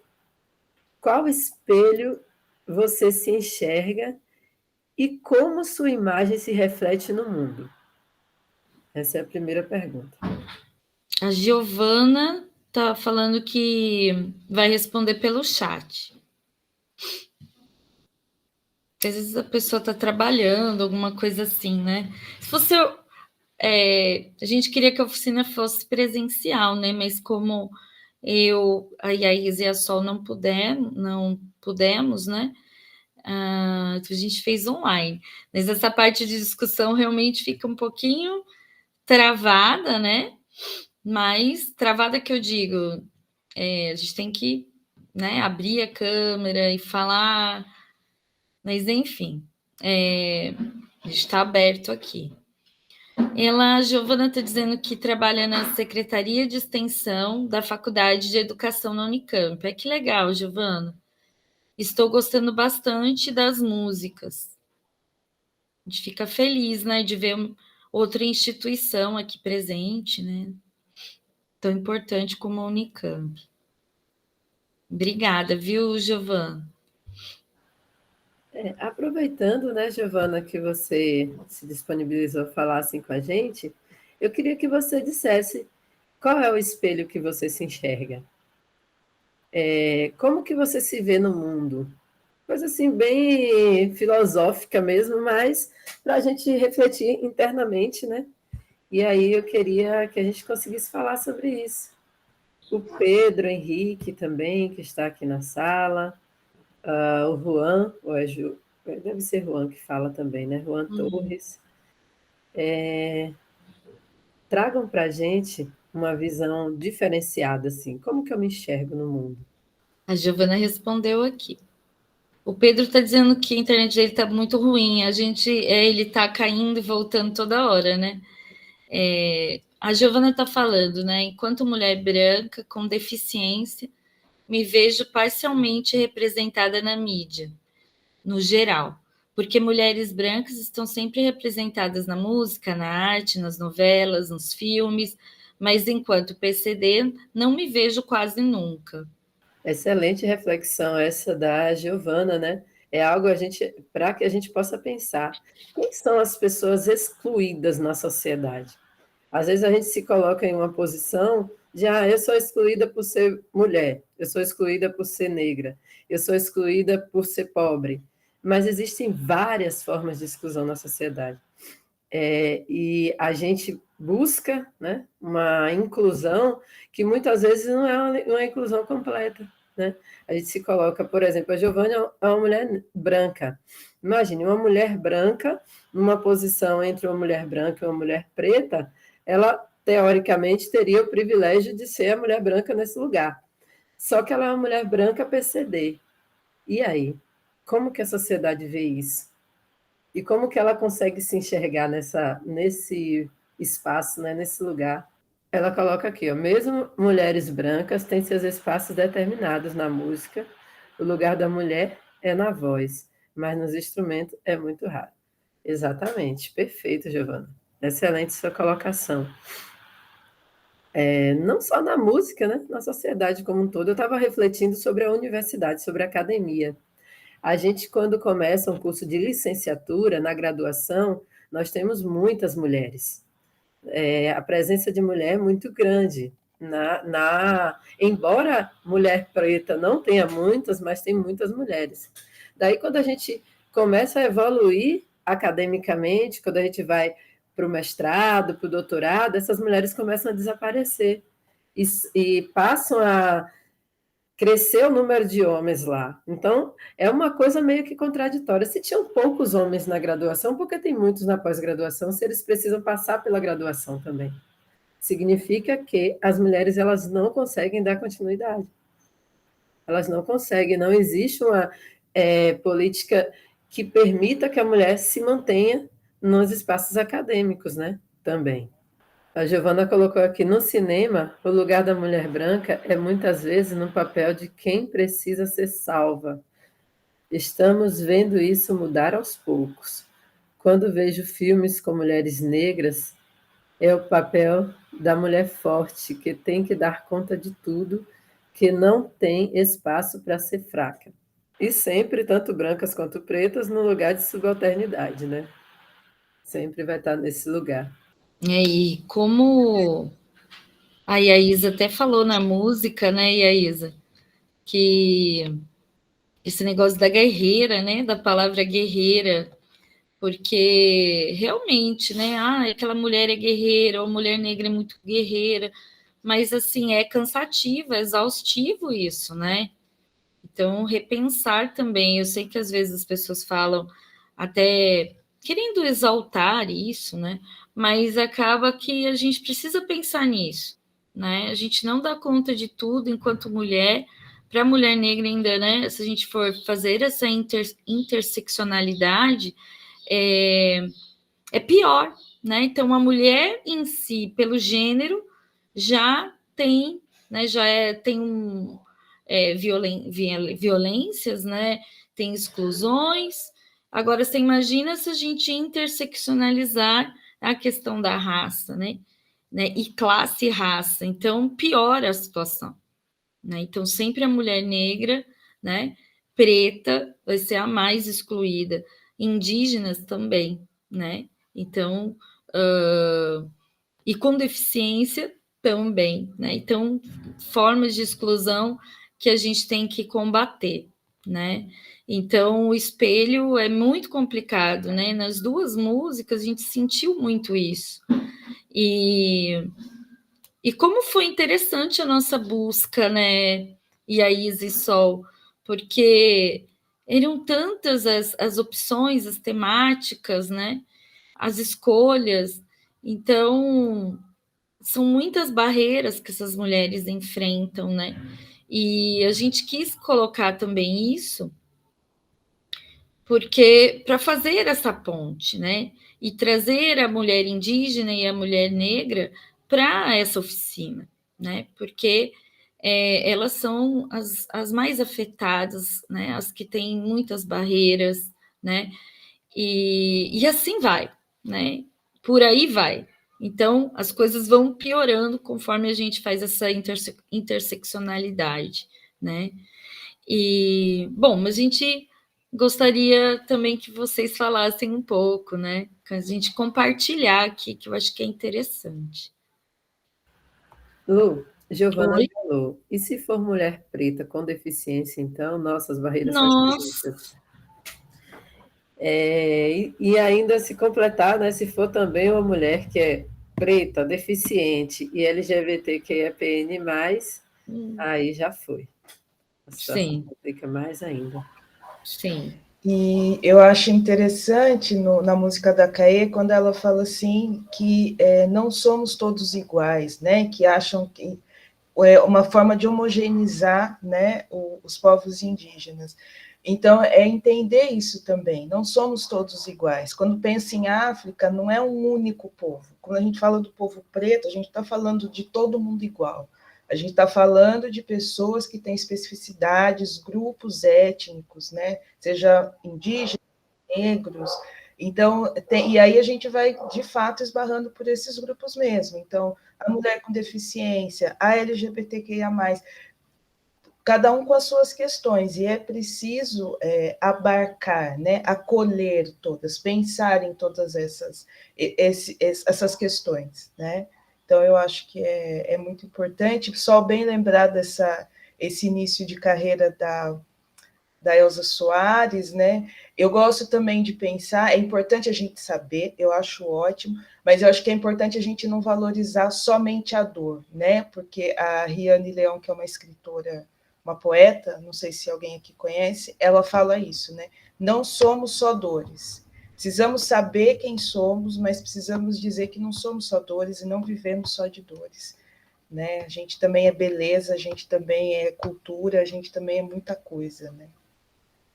Qual espelho você se enxerga? E como sua imagem se reflete no mundo? Essa é a primeira pergunta. A Giovana está falando que vai responder pelo chat. Às vezes a pessoa está trabalhando, alguma coisa assim, né? Se fosse... a gente queria que a oficina fosse presencial, né? Mas como a Isa e a Sol não pudemos, né? A gente fez online. Mas essa parte de discussão realmente fica um pouquinho travada, né? Mas travada que eu digo, a gente tem que, né, abrir a câmera e falar, mas enfim, a gente está aberto aqui. A Giovana está dizendo que trabalha na Secretaria de Extensão da Faculdade de Educação na Unicamp. Que legal, Giovana. Estou gostando bastante das músicas. A gente fica feliz, né, de ver outra instituição aqui presente, né? Tão importante como a Unicamp. Obrigada, viu, Giovana? Aproveitando, né, Giovana, que você se disponibilizou a falar assim com a gente, eu queria que você dissesse qual é o espelho que você se enxerga. Como que você se vê no mundo? Coisa assim bem filosófica mesmo, mas para a gente refletir internamente, né? E aí eu queria que a gente conseguisse falar sobre isso. O Pedro Henrique também, que está aqui na sala, o Juan, ou é Ju, deve ser Juan que fala também, né? Juan Torres. Tragam para a gente uma visão diferenciada, assim, como que eu me enxergo no mundo? A Giovana respondeu aqui. O Pedro está dizendo que a internet dele está muito ruim. Ele está caindo e voltando toda hora, né? A Giovana está falando, né? Enquanto mulher branca com deficiência, me vejo parcialmente representada na mídia, no geral, porque mulheres brancas estão sempre representadas na música, na arte, nas novelas, nos filmes, mas enquanto PCD, não me vejo quase nunca. Excelente reflexão essa da Giovana, né? É algo para que a gente possa pensar. Quem são as pessoas excluídas na sociedade? Às vezes a gente se coloca em uma posição de eu sou excluída por ser mulher, eu sou excluída por ser negra, eu sou excluída por ser pobre. Mas existem várias formas de exclusão na sociedade. E a gente busca, né, uma inclusão que muitas vezes não é uma inclusão completa. Né? A gente se coloca, por exemplo, a Giovana é uma mulher branca. Imagine, uma mulher branca, numa posição entre uma mulher branca e uma mulher preta, ela, teoricamente, teria o privilégio de ser a mulher branca nesse lugar. Só que ela é uma mulher branca PCD. E aí? Como que a sociedade vê isso? E como que ela consegue se enxergar nesse espaço, né, nesse lugar? Ela coloca aqui, mesmo mulheres brancas têm seus espaços determinados na música, o lugar da mulher é na voz, mas nos instrumentos é muito raro. Exatamente, perfeito, Giovana. Excelente sua colocação. Não só na música, né, na sociedade como um todo. Eu estava refletindo sobre a universidade, sobre a academia. A gente, quando começa um curso de licenciatura, na graduação, nós temos muitas mulheres. A presença de mulher é muito grande. Embora mulher preta não tenha muitas, mas tem muitas mulheres. Daí, quando a gente começa a evoluir academicamente, quando a gente vai para o mestrado, para o doutorado, essas mulheres começam a desaparecer e passam a crescer o número de homens lá. Então, é uma coisa meio que contraditória. Se tinham poucos homens na graduação, por que tem muitos na pós-graduação, se eles precisam passar pela graduação também? Significa que as mulheres elas não conseguem dar continuidade. Elas não conseguem, não existe uma política que permita que a mulher se mantenha nos espaços acadêmicos, né? Também. A Giovana colocou aqui, no cinema, o lugar da mulher branca é muitas vezes no papel de quem precisa ser salva. Estamos vendo isso mudar aos poucos. Quando vejo filmes com mulheres negras, é o papel da mulher forte, que tem que dar conta de tudo, que não tem espaço para ser fraca. E sempre, tanto brancas quanto pretas, no lugar de subalternidade, né? Sempre vai estar nesse lugar. E como a Isa até falou na música, né, Isa, que esse negócio da guerreira, né, da palavra guerreira, porque realmente, né, aquela mulher é guerreira, ou a mulher negra é muito guerreira, mas assim, é cansativo, é exaustivo isso, né? Então, repensar também, eu sei que às vezes as pessoas falam até querendo exaltar isso, né? Mas acaba que a gente precisa pensar nisso, né? A gente não dá conta de tudo enquanto mulher. Para a mulher negra ainda, né? Se a gente for fazer essa interseccionalidade, é pior, né? Então, a mulher em si, pelo gênero, já tem, né? Tem violências, né? Tem exclusões. Agora, você imagina se a gente interseccionalizar a questão da raça, né? E classe e raça. Então, piora a situação, né? Então, sempre a mulher negra, né? Preta vai ser a mais excluída. Indígenas também, né? Então, e com deficiência também, né? Então, formas de exclusão que a gente tem que combater, né? Então, o espelho é muito complicado, né? Nas duas músicas a gente sentiu muito isso. E como foi interessante a nossa busca, né? E a Isa e Sol, porque eram tantas as opções, as temáticas, né? As escolhas. Então, são muitas barreiras que essas mulheres enfrentam, né? E a gente quis colocar também isso porque para fazer essa ponte, né? E trazer a mulher indígena e a mulher negra para essa oficina, né? Porque elas são as mais afetadas, né? As que têm muitas barreiras, né? E assim vai, né? Por aí vai. Então, as coisas vão piorando conforme a gente faz essa interseccionalidade, né? E, bom, mas a gente gostaria também que vocês falassem um pouco, né? Que a gente compartilhar aqui, que eu acho que é interessante. Lu, Giovana Oi? falou, e se for mulher preta com deficiência, então, nossas barreiras são Nossa, infinitas. E ainda se completar, né, se for também uma mulher que é preta, deficiente e LGBTQIAPN+, aí já foi. A situação sim, complica mais ainda. sim. E eu acho interessante na música da Caê quando ela fala assim que não somos todos iguais, né? Que acham que é uma forma de homogeneizar, né, os povos indígenas. Então, é entender isso também. Não somos todos iguais. Quando pensa em África, não é um único povo. Quando a gente fala do povo preto, a gente está falando de todo mundo igual. A gente está falando de pessoas que têm especificidades, grupos étnicos, né? Seja indígenas, negros. Então, e aí a gente vai, de fato, esbarrando por esses grupos mesmo. Então, a mulher com deficiência, a LGBTQIA+, cada um com as suas questões, e é preciso abarcar, né, acolher todas, pensar em todas essas questões, né? Então, eu acho que é muito importante, só bem lembrar esse início de carreira da Elza Soares, né? Eu gosto também de pensar, é importante a gente saber, eu acho ótimo, mas eu acho que é importante a gente não valorizar somente a dor, né? Porque a Riane Leão, que é uma escritora, uma poeta, não sei se alguém aqui conhece, ela fala isso, né? Não somos só dores. Precisamos saber quem somos, mas precisamos dizer que não somos só dores e não vivemos só de dores, né? A gente também é beleza, a gente também é cultura, a gente também é muita coisa, né?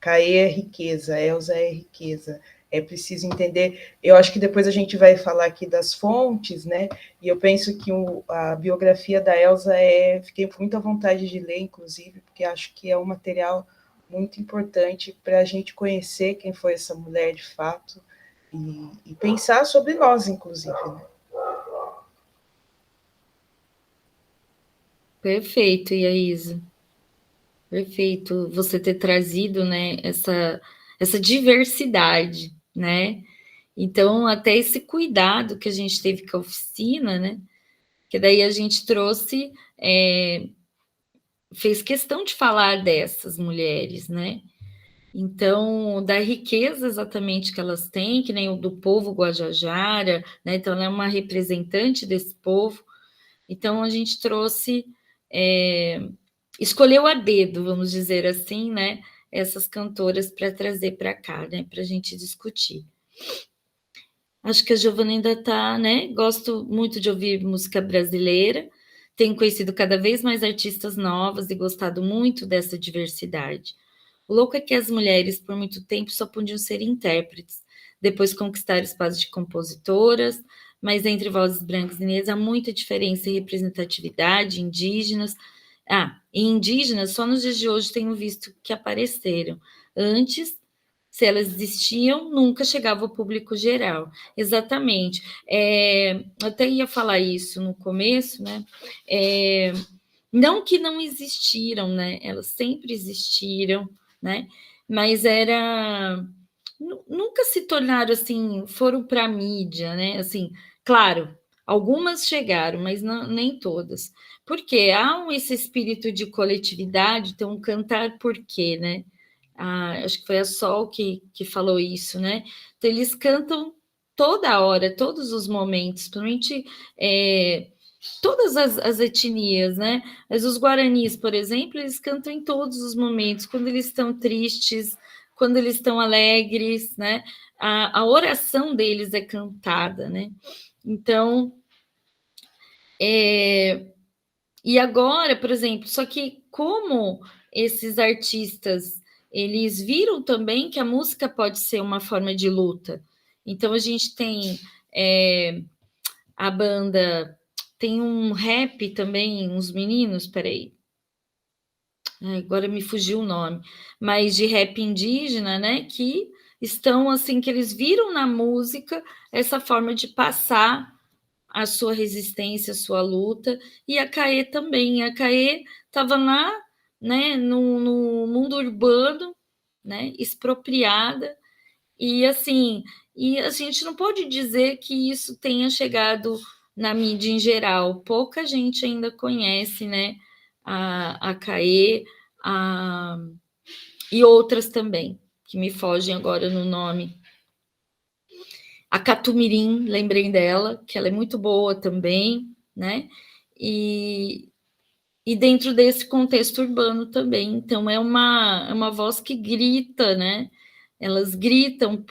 Caê é riqueza, Elza é riqueza. É preciso entender. Eu acho que depois a gente vai falar aqui das fontes, né? E eu penso que a biografia da Elza fiquei com muita vontade de ler, inclusive, porque acho que é um material muito importante para a gente conhecer quem foi essa mulher de fato e pensar sobre nós, inclusive, né? Perfeito, Isa. Perfeito você ter trazido, né, essa diversidade, né? Então, até esse cuidado que a gente teve com a oficina, né? Que daí a gente trouxe, fez questão de falar dessas mulheres, né? Então, da riqueza exatamente que elas têm, que nem o do povo Guajajara, né? Então, ela é uma representante desse povo. Então, a gente trouxe, escolheu a dedo, vamos dizer assim, né? Essas cantoras para trazer para cá, né? Para a gente discutir. Acho que a Giovana ainda está, né? Gosto muito de ouvir música brasileira. Tenho conhecido cada vez mais artistas novas e gostado muito dessa diversidade. O louco é que as mulheres, por muito tempo, só podiam ser intérpretes. depois conquistaram espaço de compositoras, mas entre vozes brancas e negras há muita diferença em representatividade, indígenas. E indígenas, só nos dias de hoje tenho visto que apareceram. Antes, se elas existiam, nunca chegava ao público geral. Exatamente. Eu até ia falar isso no começo, né? Não que não existiram, né? Elas sempre existiram, né? Mas nunca se tornaram assim, foram para a mídia, né? Assim, claro, algumas chegaram, mas não, nem todas. Porque há esse espírito de coletividade, então cantar por quê, né? Acho que foi a Sol que falou isso, né? Então, eles cantam toda hora, todos os momentos, principalmente todas as etnias, né? Mas os guaranis, por exemplo, eles cantam em todos os momentos, quando eles estão tristes, quando eles estão alegres, né? A oração deles é cantada, né? Então, e agora, por exemplo, só que como esses artistas, eles viram também que a música pode ser uma forma de luta. Então, a gente tem a banda, tem um rap também, uns meninos, peraí, agora me fugiu o nome, mas de rap indígena, né, que estão, assim, que eles viram na música essa forma de passar a sua resistência, a sua luta, e a Caê também. A Caê estava lá, né, no mundo urbano, né, expropriada, e assim, e a gente não pode dizer que isso tenha chegado na mídia em geral. Pouca gente ainda conhece, né, a Caê, e outras também, que me fogem agora no nome. A Catumirim, lembrei dela, que ela é muito boa também, né? E dentro desse contexto urbano também. Então, é uma voz que grita, né? Elas gritam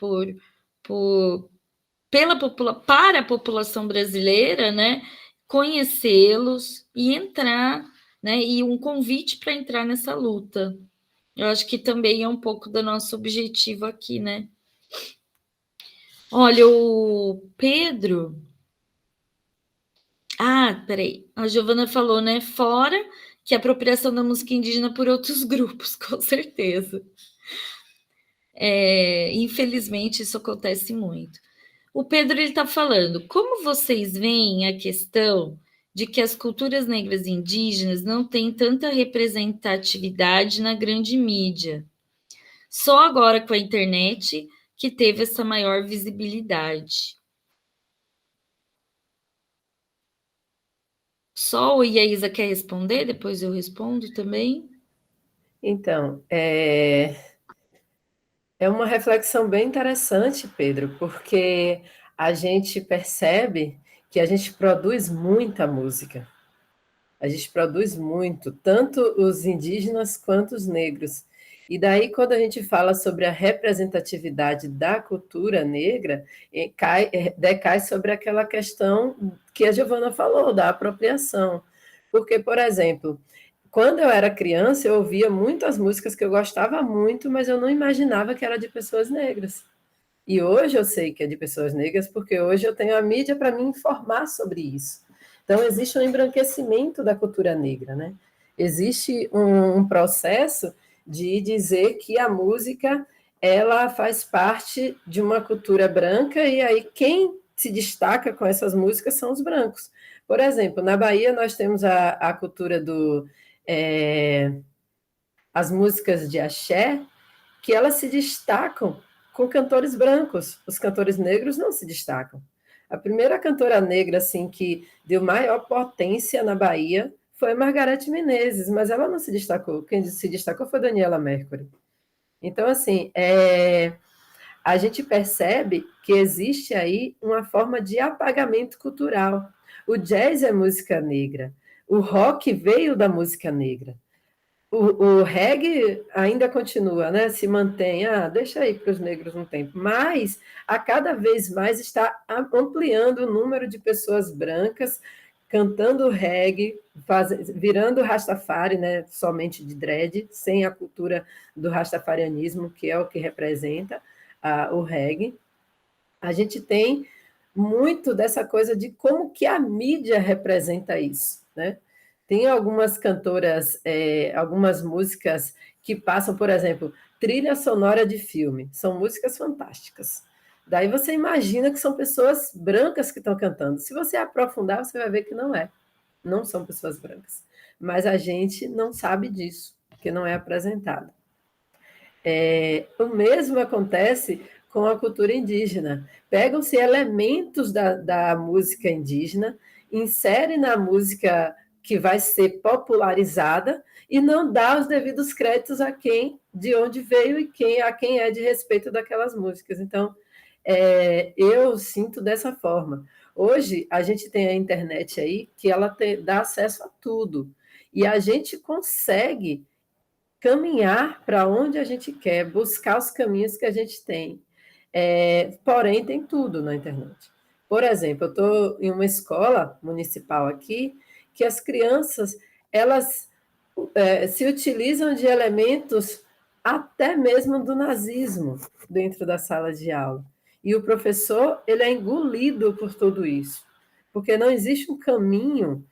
para a população brasileira, né? Conhecê-los e entrar, né? E um convite para entrar nessa luta. Eu acho que também é um pouco do nosso objetivo aqui, né? Olha, o Pedro. Peraí. A Giovana falou, né? Fora que a apropriação da música indígena por outros grupos, com certeza. Infelizmente, isso acontece muito. O Pedro está falando, como vocês veem a questão de que as culturas negras e indígenas não têm tanta representatividade na grande mídia? Só agora com a internet que teve essa maior visibilidade. Sol e a Isa quer responder? Depois eu respondo também. Então, é uma reflexão bem interessante, Pedro, porque a gente percebe que a gente produz muita música. A gente produz muito, tanto os indígenas quanto os negros. E daí, quando a gente fala sobre a representatividade da cultura negra, decai sobre aquela questão que a Giovana falou, da apropriação. Porque, por exemplo, quando eu era criança, eu ouvia muitas músicas que eu gostava muito, mas eu não imaginava que era de pessoas negras. E hoje eu sei que é de pessoas negras, porque hoje eu tenho a mídia para me informar sobre isso. Então, existe um embranquecimento da cultura negra, né? Existe um processo de dizer que a música ela faz parte de uma cultura branca, e aí quem se destaca com essas músicas são os brancos. Por exemplo, na Bahia nós temos a cultura as músicas de axé, que elas se destacam com cantores brancos. Os cantores negros não se destacam. A primeira cantora negra assim que deu maior potência na Bahia foi Margareth Menezes, mas ela não se destacou. Quem se destacou foi Daniela Mercury. Então, assim, a gente percebe que existe aí uma forma de apagamento cultural. O jazz é música negra. O rock veio da música negra. O reggae ainda continua, né? Se mantém, deixa aí para os negros um tempo, mas a cada vez mais está ampliando o número de pessoas brancas cantando reggae, virando Rastafari, né? Somente de dread, sem a cultura do rastafarianismo, que é o que representa o reggae. a gente tem muito dessa coisa de como que a mídia representa isso, né? Tem algumas cantoras, algumas músicas que passam, por exemplo, trilha sonora de filme, são músicas fantásticas. Daí você imagina que são pessoas brancas que estão cantando. Se você aprofundar, você vai ver que não são pessoas brancas. Mas a gente não sabe disso, porque não é apresentado. O mesmo acontece com a cultura indígena. Pegam-se elementos da música indígena, inserem na música que vai ser popularizada e não dá os devidos créditos a quem, de onde veio e a quem é de respeito daquelas músicas. Então, eu sinto dessa forma. Hoje, a gente tem a internet aí, que ela dá acesso a tudo. E a gente consegue caminhar para onde a gente quer, buscar os caminhos que a gente tem. Porém, tem tudo na internet. Por exemplo, eu estou em uma escola municipal aqui, que as crianças, elas se utilizam de elementos até mesmo do nazismo dentro da sala de aula. E o professor, ele é engolido por tudo isso, porque não existe um caminho,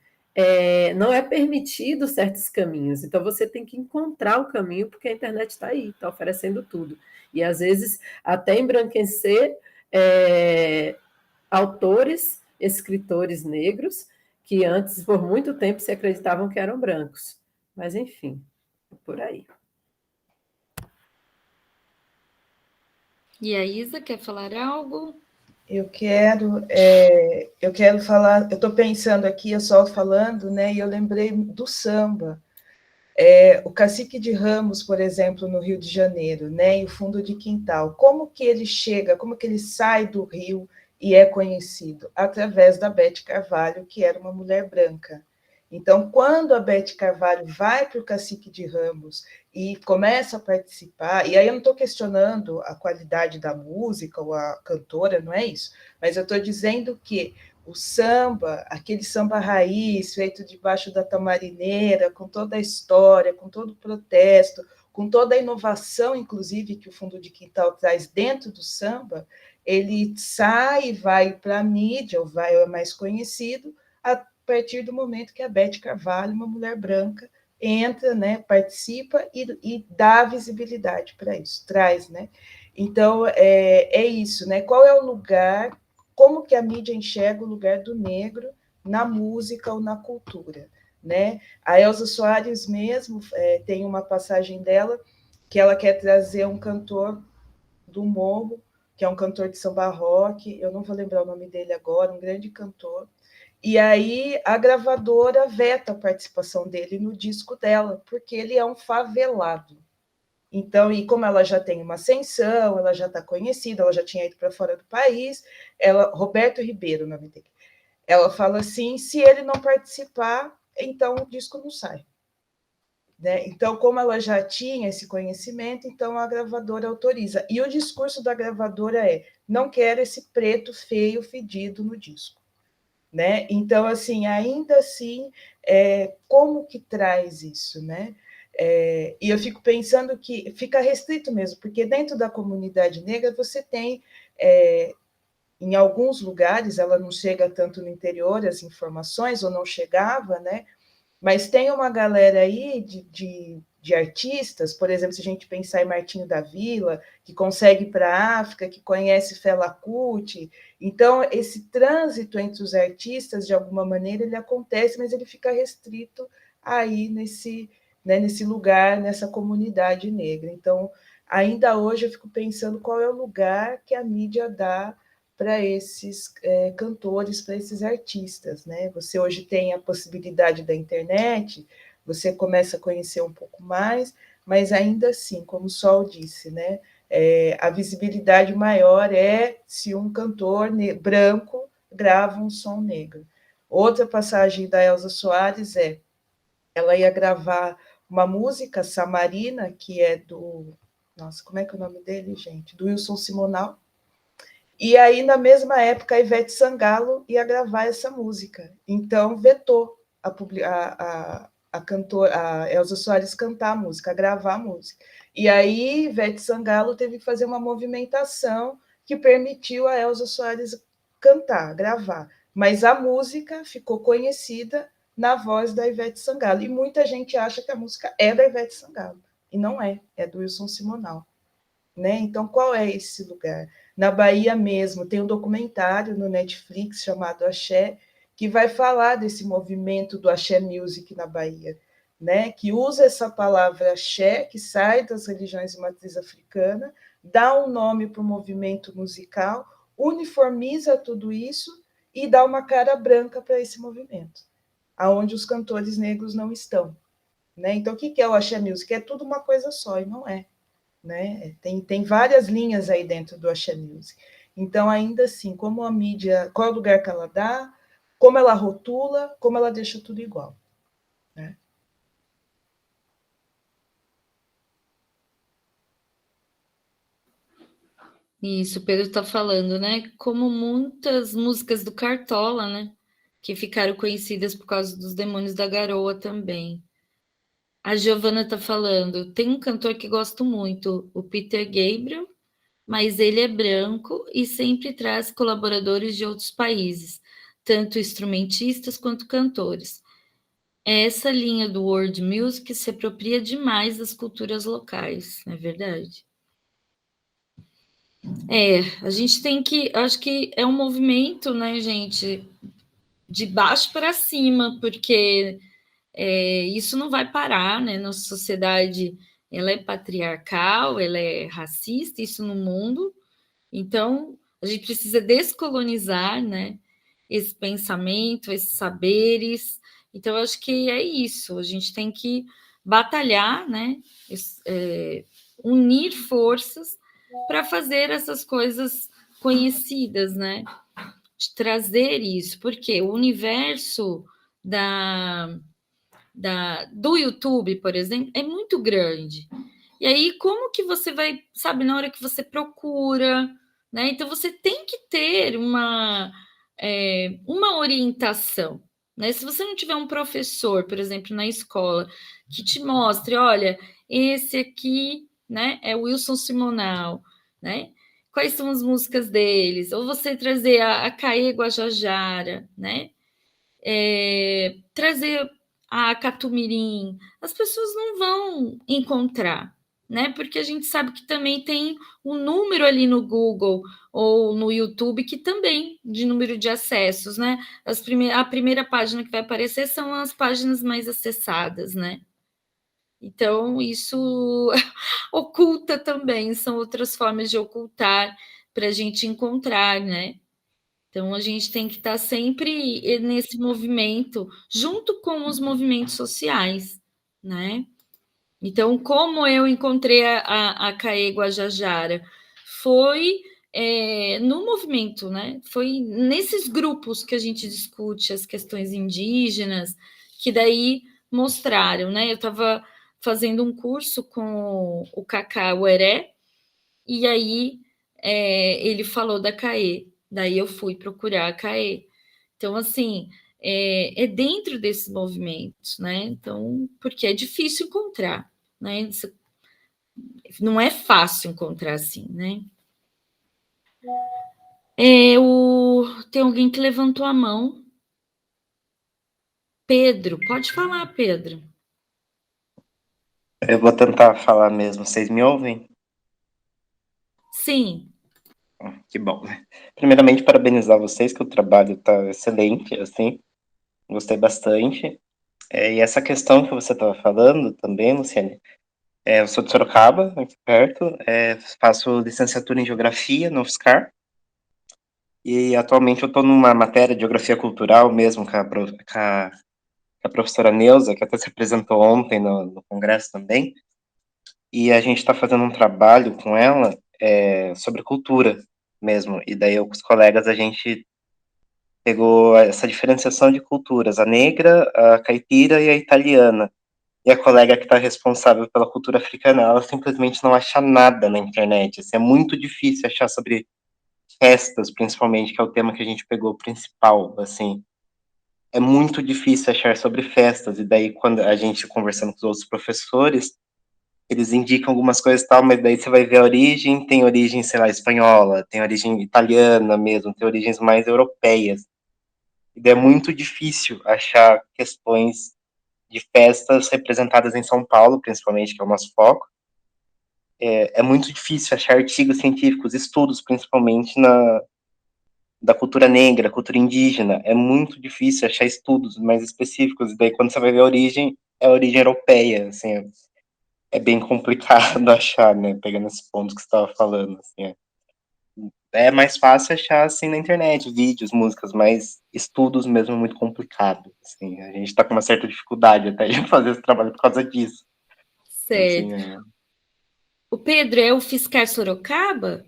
não é permitido certos caminhos, então você tem que encontrar o caminho, porque a internet está aí, está oferecendo tudo. E às vezes até embranquecer autores, escritores negros, que antes, por muito tempo, se acreditavam que eram brancos. Mas, enfim, por aí. E a Isa quer falar algo? Eu quero falar, eu estou pensando aqui, eu só falando, né, e eu lembrei do samba. O Cacique de Ramos, por exemplo, no Rio de Janeiro, né, e o Fundo de Quintal, como que ele chega, como que ele sai do Rio e é conhecido? Através da Bete Carvalho, que era uma mulher branca. Então, quando a Bete Carvalho vai para o Cacique de Ramos e começa a participar, e aí eu não estou questionando a qualidade da música ou a cantora, não é isso, mas eu estou dizendo que o samba, aquele samba raiz, feito debaixo da tamarineira, com toda a história, com todo o protesto, com toda a inovação, inclusive, que o Fundo de Quintal traz dentro do samba, ele sai e vai para a mídia, ou vai é mais conhecido, a partir do momento que a Bete Carvalho, uma mulher branca, entra, né, participa e dá visibilidade para isso, traz, né? Então, é isso, né? Qual é o lugar, como que a mídia enxerga o lugar do negro na música ou na cultura, né? A Elza Soares mesmo tem uma passagem dela que ela quer trazer um cantor do Morro, que é um cantor de samba rock, eu não vou lembrar o nome dele agora, um grande cantor, e aí a gravadora veta a participação dele no disco dela, porque ele é um favelado. Então, e como ela já tem uma ascensão, ela já está conhecida, ela já tinha ido para fora do país, Roberto Ribeiro, o nome dele, ela fala assim, se ele não participar, então o disco não sai. Né? Então, como ela já tinha esse conhecimento, então a gravadora autoriza. E o discurso da gravadora é, não quero esse preto feio fedido no disco. Né? Então, assim, ainda assim, como que traz isso, né? E eu fico pensando que fica restrito mesmo, porque dentro da comunidade negra você tem, em alguns lugares, ela não chega tanto no interior, as informações, ou não chegava, né? Mas tem uma galera aí de artistas, por exemplo, se a gente pensar em Martinho da Vila, que consegue ir para a África, que conhece Fela Kuti. Então, esse trânsito entre os artistas, de alguma maneira, ele acontece, mas ele fica restrito aí nesse lugar, nessa comunidade negra. Então, ainda hoje eu fico pensando qual é o lugar que a mídia dá para esses cantores, para esses artistas. Né? Você hoje tem a possibilidade da internet, você começa a conhecer um pouco mais, mas ainda assim, como o Sol disse, né? A visibilidade maior é se um cantor branco grava um som negro. Outra passagem da Elza Soares ela ia gravar uma música, Samarina, que é do... Nossa, como é que é o nome dele, gente? Do Wilson Simonal. E aí, na mesma época, a Ivete Sangalo ia gravar essa música. Então, vetou a cantora, a Elza Soares cantar a música, gravar a música. E aí, Ivete Sangalo teve que fazer uma movimentação que permitiu a Elza Soares cantar, gravar. Mas a música ficou conhecida na voz da Ivete Sangalo. E muita gente acha que a música é da Ivete Sangalo. E não é, é do Wilson Simonal. Né? Então, qual é esse lugar? Na Bahia mesmo, tem um documentário no Netflix chamado Axé, que vai falar desse movimento do Axé Music na Bahia, né? Que usa essa palavra axé, que sai das religiões de matriz africana, dá um nome para o movimento musical, uniformiza tudo isso e dá uma cara branca para esse movimento, aonde os cantores negros não estão. Né? Então, o que é o Axé Music? É tudo uma coisa só, e não é. Né? Tem várias linhas aí dentro do Axé Music. Então, ainda assim, como a mídia, qual é o lugar que ela dá, como ela rotula, como ela deixa tudo igual. Né? Isso, o Pedro está falando, né? Como muitas músicas do Cartola, né? Que ficaram conhecidas por causa dos Demônios da Garoa também. A Giovana está falando, tem um cantor que gosto muito, o Peter Gabriel, mas ele é branco e sempre traz colaboradores de outros países, tanto instrumentistas quanto cantores. Essa linha do world music se apropria demais das culturas locais, não é verdade? A gente tem que, acho que é um movimento, né, gente, de baixo para cima, porque isso não vai parar, né? Nossa sociedade, ela é patriarcal, ela é racista, isso no mundo. Então, a gente precisa descolonizar, né? Esse pensamento, esses saberes. Então, eu acho que é isso. A gente tem que batalhar, né? Unir forças para fazer essas coisas conhecidas, né? De trazer isso, porque o universo do YouTube, por exemplo, é muito grande. E aí, como que você vai, sabe, na hora que você procura, né? Então, você tem que ter uma orientação, né? Se você não tiver um professor, por exemplo, na escola, que te mostre, olha, esse aqui, né, é o Wilson Simonal, né? Quais são as músicas deles? Ou você trazer a Caê Guajajara, né? Trazer a Catumirim, as pessoas não vão encontrar, né? Porque a gente sabe que também tem um número ali no Google ou no YouTube que também de número de acessos, né? A primeira página que vai aparecer são as páginas mais acessadas, né? Então, isso oculta também, são outras formas de ocultar para a gente encontrar, né? Então, a gente tem que estar sempre nesse movimento, junto com os movimentos sociais, né? Então, como eu encontrei a Caê Guajajara? Foi no movimento, né? Foi nesses grupos que a gente discute as questões indígenas, que daí mostraram, né? Eu estava fazendo um curso com o Cacá Ueré, e aí ele falou da Caê. Daí eu fui procurar a CAE. Então, assim, dentro desses movimentos, né? Então, porque é difícil encontrar, né? Não é fácil encontrar assim, né? Tem alguém que levantou a mão. Pedro, pode falar, Pedro. Eu vou tentar falar mesmo. Vocês me ouvem? Sim. Que bom. Primeiramente, parabenizar vocês, que o trabalho está excelente, assim. Gostei bastante. E essa questão que você estava falando também, Luciane, eu sou de Sorocaba, aqui perto, faço licenciatura em Geografia no UFSCar, e atualmente eu estou numa matéria de Geografia Cultural mesmo com a professora Neuza, que até se apresentou ontem no congresso também, e a gente está fazendo um trabalho com ela sobre cultura mesmo, e daí eu com os colegas a gente pegou essa diferenciação de culturas, a negra, a caipira e a italiana, e a colega que está responsável pela cultura africana, ela simplesmente não acha nada na internet, assim, é muito difícil achar sobre festas, principalmente, que é o tema que a gente pegou principal, assim, é muito difícil achar sobre festas, e daí quando a gente conversando com os outros professores, eles indicam algumas coisas e tal, mas daí você vai ver a origem, tem origem, sei lá, espanhola, tem origem italiana mesmo, tem origens mais europeias. E daí é muito difícil achar questões de festas representadas em São Paulo, principalmente, que é o nosso foco. É muito difícil achar artigos científicos, estudos, principalmente da cultura negra, cultura indígena. É muito difícil achar estudos mais específicos. E daí, quando você vai ver a origem, é a origem europeia, assim, é bem complicado achar, né, pegando esse ponto que você estava falando, assim, é mais fácil achar, assim, na internet, vídeos, músicas, mas estudos mesmo é muito complicado, assim, a gente tá com uma certa dificuldade até de fazer esse trabalho por causa disso, assim, Certo. O Pedro é o Fiscar Sorocaba?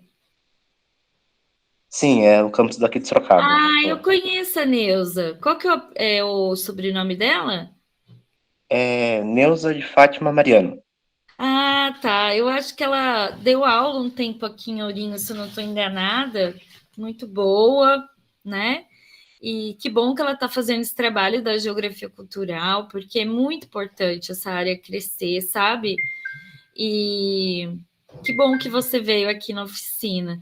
Sim, é o campus daqui de Sorocaba. Ah, eu conheço a Neuza. Qual que é o sobrenome dela? É Neuza de Fátima Mariano. Ah, tá. Eu acho que ela deu aula um tempo aqui em Ourinho, se eu não estou enganada. Muito boa, né? E que bom que ela está fazendo esse trabalho da geografia cultural, porque é muito importante essa área crescer, sabe? E que bom que você veio aqui na oficina.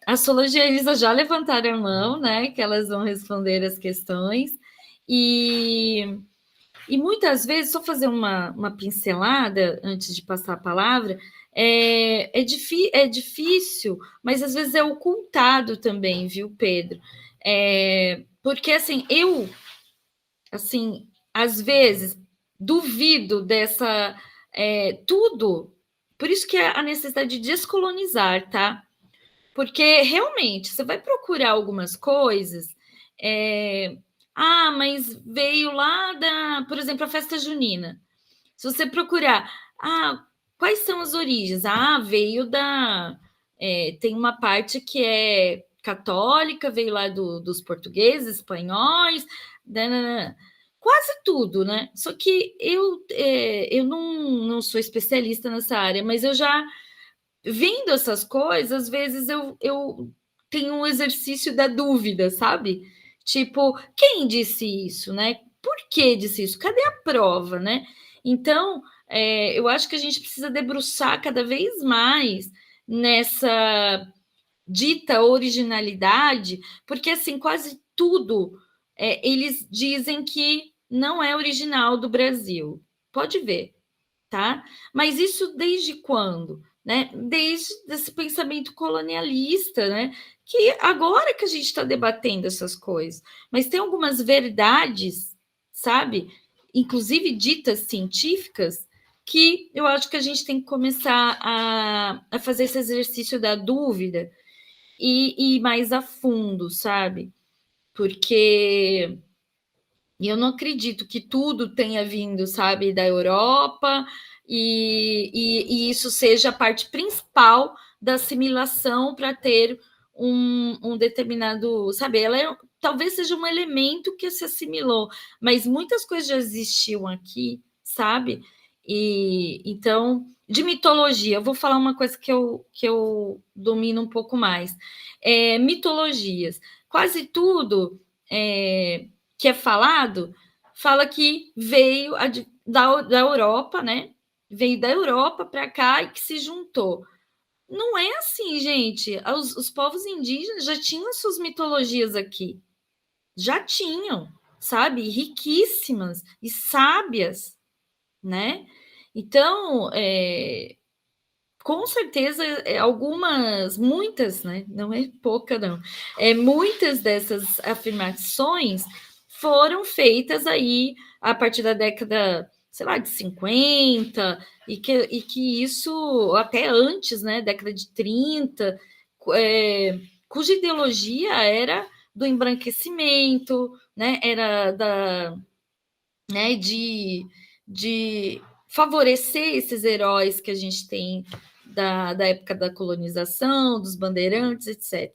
A Solange e a Elisa já levantaram a mão, né? Que elas vão responder as questões. E muitas vezes, só fazer uma pincelada antes de passar a palavra, é difícil, mas às vezes é ocultado também, viu, Pedro? Porque assim, assim, às vezes duvido dessa tudo. Por isso que é a necessidade de descolonizar, tá? Porque realmente você vai procurar algumas coisas. é, mas veio lá por exemplo, a festa junina. Se você procurar, quais são as origens? Veio tem uma parte que é católica, veio lá dos portugueses, espanhóis, danana, quase tudo, né? Só que eu não sou especialista nessa área, mas eu já vendo essas coisas, às vezes eu tenho um exercício da dúvida, sabe? Tipo, quem disse isso, né? Por que disse isso? Cadê a prova, né? Então, eu acho que a gente precisa debruçar cada vez mais nessa dita originalidade, porque assim, quase tudo eles dizem que não é original do Brasil. Pode ver, tá? Mas isso desde quando? Né? Desde esse pensamento colonialista, né? Que agora que a gente está debatendo essas coisas, mas tem algumas verdades, sabe? Inclusive ditas científicas, que eu acho que a gente tem que começar a fazer esse exercício da dúvida e ir mais a fundo, sabe? Porque eu não acredito que tudo tenha vindo, sabe, da Europa e isso seja a parte principal da assimilação para ter um determinado, sabe, talvez seja um elemento que se assimilou, mas muitas coisas já existiam aqui, sabe? E então, de mitologia, eu vou falar uma coisa que eu domino um pouco mais. Mitologias. Quase tudo que é falado, fala que veio da Europa, né? Veio da Europa para cá e que se juntou. Não é assim, gente. Os povos indígenas já tinham suas mitologias aqui. Já tinham, sabe? Riquíssimas e sábias, né? Então, com certeza, muitas, né? Não é pouca, não. Muitas dessas afirmações foram feitas aí a partir da década, sei lá, de 50, e que isso até antes, né? Década de 30, cuja ideologia era do embranquecimento, né? Era né, de favorecer esses heróis que a gente tem da época da colonização, dos bandeirantes, etc.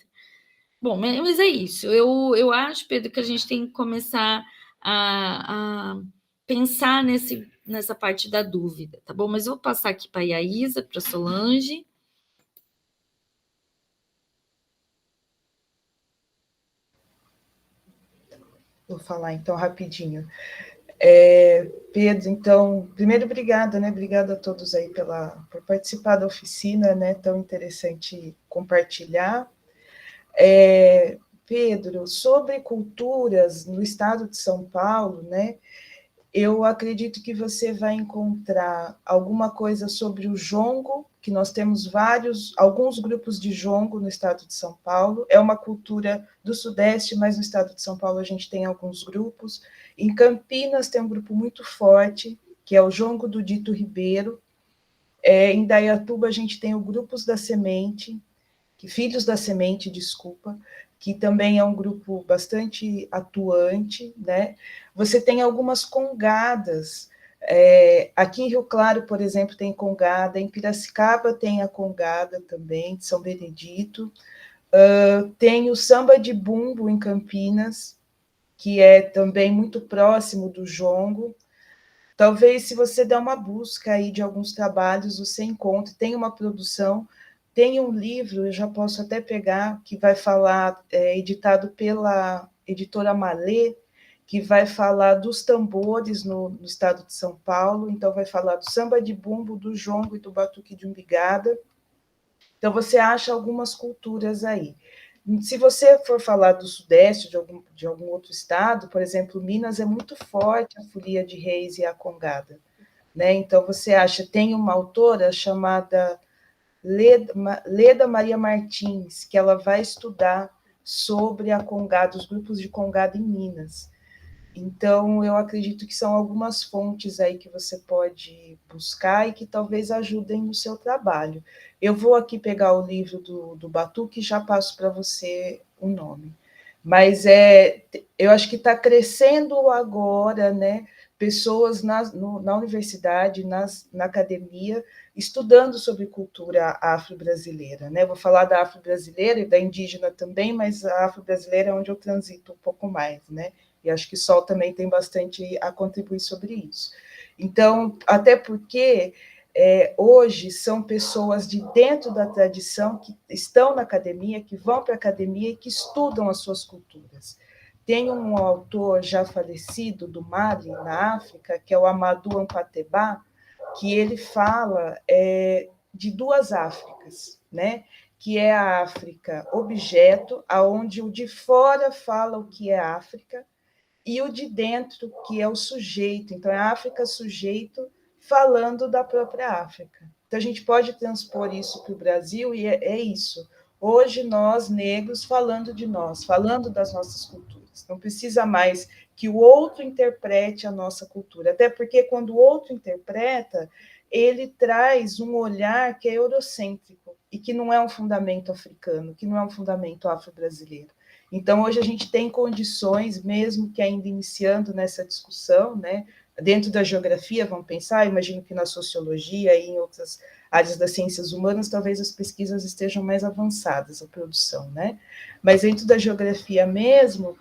Bom, mas é isso. Eu acho, Pedro, que a gente tem que começar a pensar nessa parte da dúvida, tá bom? Mas eu vou passar aqui para a Yaísa, para a Solange. Vou falar então rapidinho. Pedro, então, primeiro, obrigada, né? Obrigada a todos aí por participar da oficina, né? Tão interessante compartilhar. Pedro, sobre culturas no estado de São Paulo, né? Eu acredito que você vai encontrar alguma coisa sobre o jongo, que nós temos alguns grupos de jongo no estado de São Paulo. É uma cultura do Sudeste, mas no estado de São Paulo a gente tem alguns grupos. Em Campinas tem um grupo muito forte, que é o Jongo do Dito Ribeiro. Em Indaiatuba a gente tem o Grupos da Semente, Filhos da Semente, desculpa, que também é um grupo bastante atuante, né? Você tem algumas congadas. Aqui em Rio Claro, por exemplo, tem congada, em Piracicaba tem a congada também, de São Benedito. Tem o samba de bumbo em Campinas, que é também muito próximo do jongo. Talvez, se você der uma busca aí de alguns trabalhos, você encontre, tem uma produção, tem um livro, eu já posso até pegar, que vai falar, editado pela editora Malê, que vai falar dos tambores no estado de São Paulo, então vai falar do samba de bumbo, do jongo e do batuque de umbigada. Então, você acha algumas culturas aí. Se você for falar do Sudeste, de algum outro estado, por exemplo, Minas é muito forte a folia de reis e a congada, né? Então, você acha, tem uma autora chamada Leda Maria Martins, que ela vai estudar sobre a congada, os grupos de congada em Minas. Então, eu acredito que são algumas fontes aí que você pode buscar e que talvez ajudem no seu trabalho. Eu vou aqui pegar o livro do Batuque e já passo para você o nome. Mas eu acho que está crescendo agora, né? Pessoas na universidade, na academia, estudando sobre cultura afro-brasileira, né? Vou falar da afro-brasileira e da indígena também, mas a afro-brasileira é onde eu transito um pouco mais, né? E acho que o Sol também tem bastante a contribuir sobre isso. Então, até porque hoje são pessoas de dentro da tradição que estão na academia, que vão para a academia e que estudam as suas culturas. Tem um autor já falecido do Mali, na África, que é o Amadou Ampateba, que ele fala de duas Áfricas, né? Que é a África objeto, aonde o de fora fala o que é África, e o de dentro, que é o sujeito. Então, é a África sujeito falando da própria África. Então, a gente pode transpor isso para o Brasil, e é isso. Hoje, nós, negros, falando de nós, falando das nossas culturas. Não precisa mais que o outro interprete a nossa cultura, até porque, quando o outro interpreta, ele traz um olhar que é eurocêntrico, e que não é um fundamento africano, que não é um fundamento afro-brasileiro. Então, hoje a gente tem condições, mesmo que ainda iniciando nessa discussão, né? Dentro da geografia, vamos pensar, imagino que na sociologia e em outras áreas das ciências humanas, talvez as pesquisas estejam mais avançadas, a produção, né? Mas dentro da geografia mesmo,